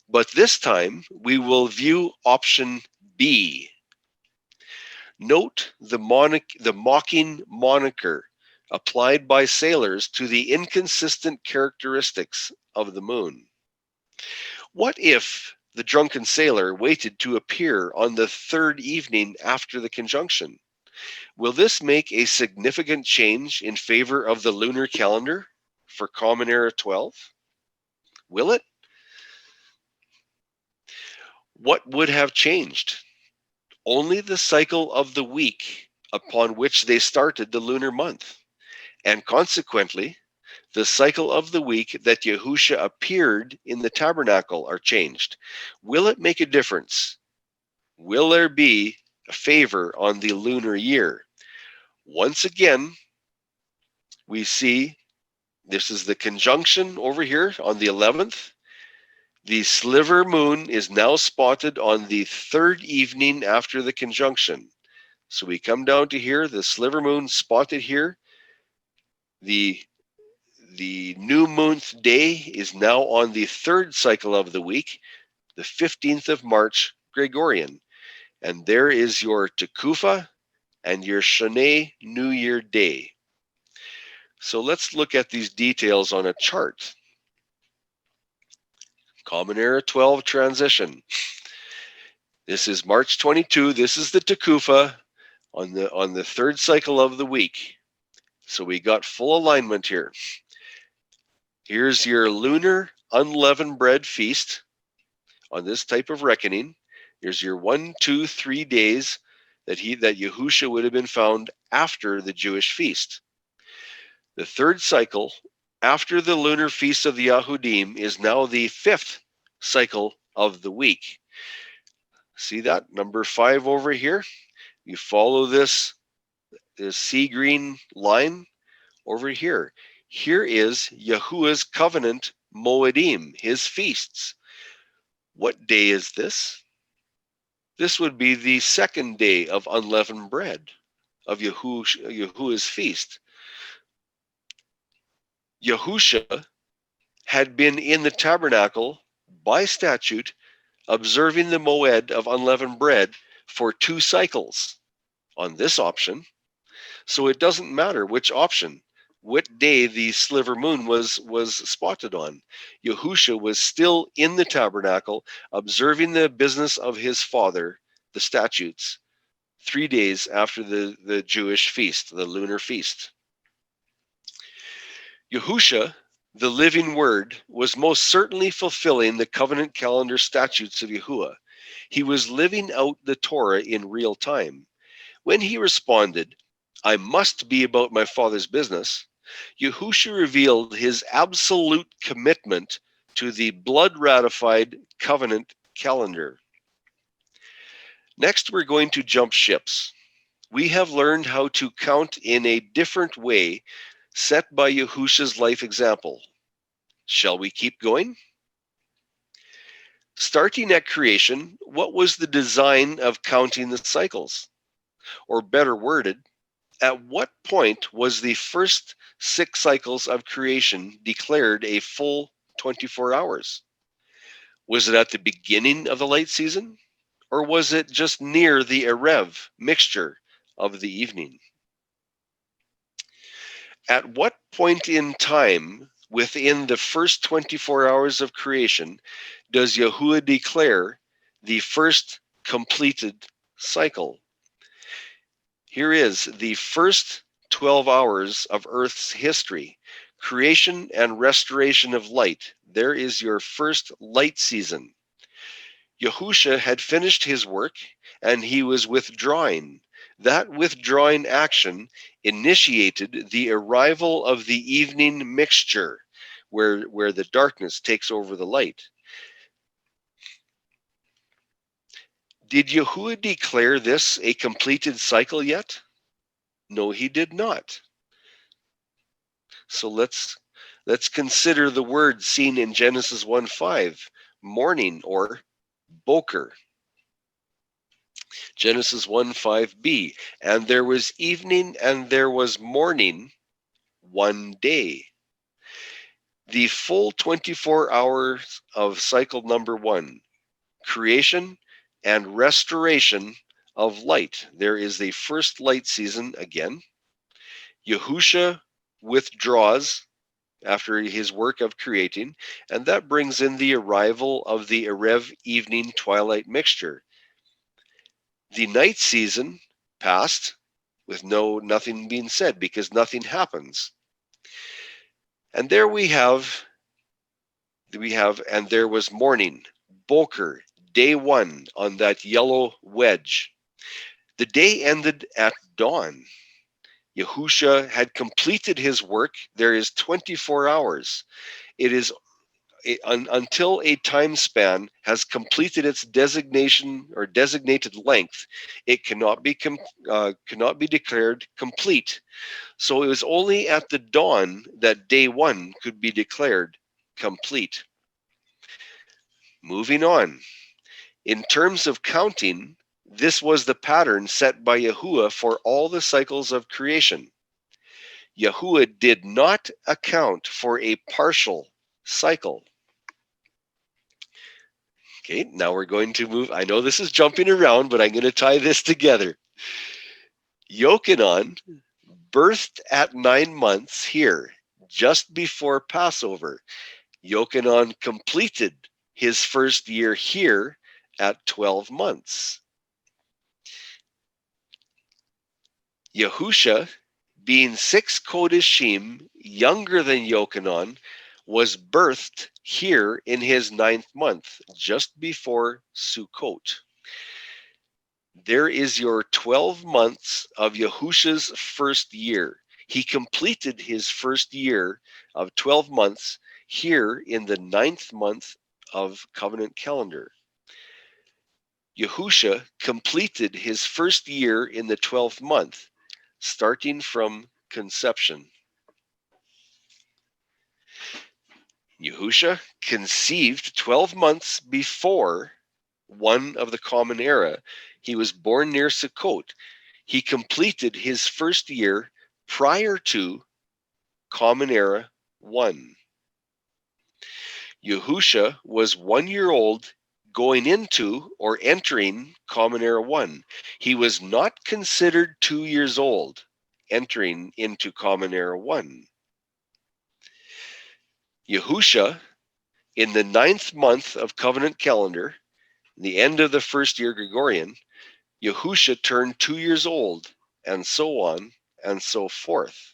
But this time, we will view option B. Note the mocking moniker applied by sailors to the inconsistent characteristics of the moon. What if the drunken sailor waited to appear on the third evening after the conjunction? Will this make a significant change in favor of the lunar calendar for Common Era 12? Will it? What would have changed? Only the cycle of the week upon which they started the lunar month, and consequently, the cycle of the week that Yahusha appeared in the tabernacle are changed. Will it make a difference? Will there be a favor on the lunar year? Once again, we see this is the conjunction over here on the 11th. The sliver moon is now spotted on the third evening after the conjunction. So we come down to here, the sliver moon spotted here. The new moonth day is now on the third cycle of the week, the 15th of March, Gregorian. And there is your Tekufa and your Shoneh New Year Day. So let's look at these details on a chart. Common Era 12 transition. This is March 22. This is the Tekufa on the third cycle of the week. So we got full alignment here. Here's your lunar unleavened bread feast on this type of reckoning. Here's your 1, 2, 3 days that Yahusha would have been found after the Jewish feast. The third cycle after the lunar feast of the Yahudim is now the 5th cycle of the week. See that number 5 over here? You follow this sea green line over here. Here is Yahuwah's covenant Moedim, his feasts. What day is this? This would be the second day of unleavened bread, of Yahuwah's feast. Yahusha had been in the tabernacle by statute, observing the moed of unleavened bread for 2 cycles on this option. So it doesn't matter which option, what day the sliver moon was spotted on. Yahusha was still in the tabernacle, observing the business of his father, the statutes, 3 days after the Jewish feast, the lunar feast. Yahusha, the living word, was most certainly fulfilling the covenant calendar statutes of Yahuwah. He was living out the Torah in real time. When he responded, "I must be about my father's business," Yahusha revealed his absolute commitment to the blood-ratified covenant calendar. Next, we're going to jump ships. We have learned how to count in a different way set by Yahusha's life example. Shall we keep going? Starting at creation, what was the design of counting the cycles? Or better worded, at what point was the first 6 cycles of creation declared a full 24 hours? Was it at the beginning of the light season? Or was it just near the Erev mixture of the evening? At what point in time within the first 24 hours of creation does Yahuwah declare the first completed cycle? Here is the first 12 hours of Earth's history, creation and restoration of light. There is your first light season. Yahusha had finished his work and he was withdrawing. That withdrawing action initiated the arrival of the evening mixture, where the darkness takes over the light. Did Yahuwah declare this a completed cycle yet? No, he did not. So let's consider the word seen in Genesis 1:5, morning or boker. Genesis 1:5b, and there was evening and there was morning one day. The full 24 hours of cycle number 1, creation and restoration of light. There is the first light season again. Yahusha withdraws after his work of creating, and that brings in the arrival of the Erev evening twilight mixture. The night season passed with nothing being said because nothing happens. And there we have, and there was morning, boker, day 1 on that yellow wedge. The day ended at dawn. Yahusha had completed his work. There is 24 hours. It is until a time span has completed its designation or designated length, it cannot be declared complete. So it was only at the dawn that day 1 could be declared complete. Moving on. In terms of counting, this was the pattern set by Yahuwah for all the cycles of creation. Yahuwah did not account for a partial cycle. Okay, now we're going to move. I know this is jumping around, but I'm going to tie this together. Yochanan birthed at 9 months here, just before Passover. Yochanan completed his first year here at 12 months. Yahusha, being 6 Kodeshim younger than Yochanan, was birthed here in his 9th month, just before Sukkot. There is your 12 months of Yahusha's first year. He completed his first year of 12 months here in the 9th month of covenant calendar. Yahusha completed his first year in the 12th month, starting from conception. Yahusha conceived 12 months before one of the Common Era. He was born near Sukkot. He completed his first year prior to Common Era 1. Yahusha was 1 year old going into or entering Common Era 1. He was not considered 2 years old entering into Common Era 1. Yahusha, in the 9th month of Covenant calendar, the end of the first year Gregorian, Yahusha turned 2 years old, and so on and so forth.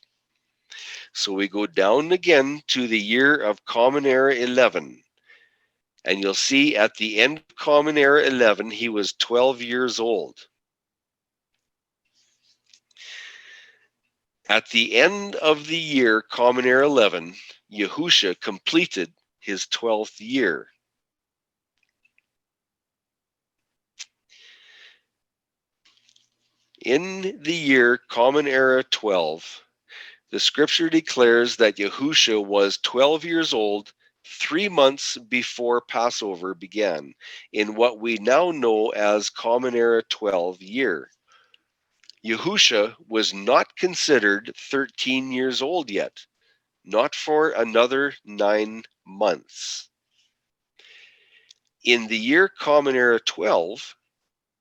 So we go down again to the year of Common Era 11. And you'll see at the end of Common Era 11, he was 12 years old. At the end of the year Common Era 11, Yahusha completed his 12th year. In the year Common Era 12, the scripture declares that Yahusha was 12 years old 3 months before Passover began, in what we now know as Common Era 12 year. Yahusha was not considered 13 years old yet, not for another 9 months. In the year Common Era 12,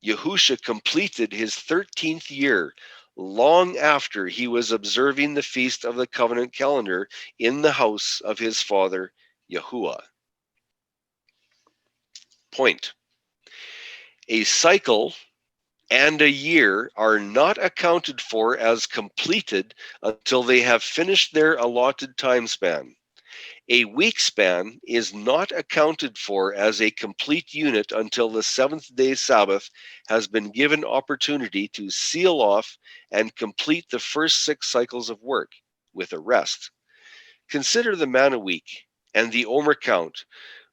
Yahusha completed his 13th year long after he was observing the Feast of the Covenant calendar in the house of his father Yahuwah. Point. A cycle and a year are not accounted for as completed until they have finished their allotted time span. A week span is not accounted for as a complete unit until the seventh-day Sabbath has been given opportunity to seal off and complete the first 6 cycles of work with a rest. Consider the Manna week and the Omer count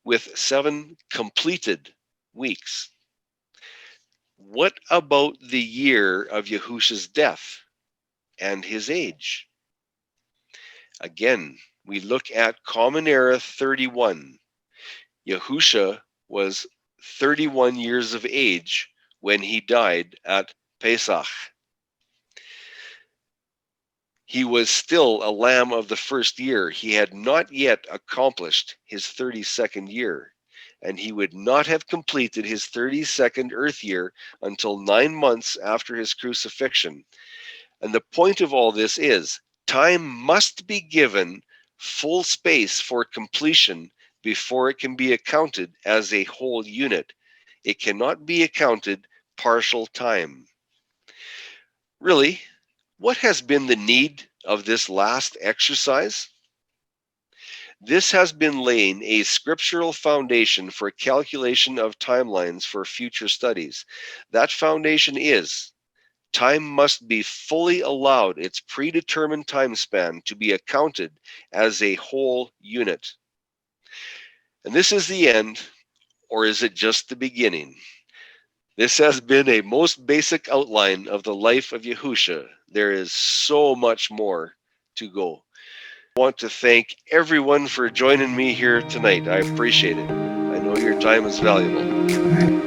with 7 completed weeks. What about the year of Yahusha's death and his age? Again, we look at Common Era 31. Yahusha was 31 years of age when he died at Pesach. He was still a lamb of the first year. He had not yet accomplished his 32nd year, and he would not have completed his 32nd earth year until 9 months after his crucifixion. And the point of all this is, time must be given full space for completion before it can be accounted as a whole unit. It cannot be accounted partial time. Really, what has been the need of this last exercise? This has been laying a scriptural foundation for calculation of timelines for future studies. That foundation is time must be fully allowed its predetermined time span to be accounted as a whole unit. And this is the end, or is it just the beginning? This has been a most basic outline of the life of Yahusha. There is so much more to go. I want to thank everyone for joining me here tonight. I appreciate it. I know your time is valuable.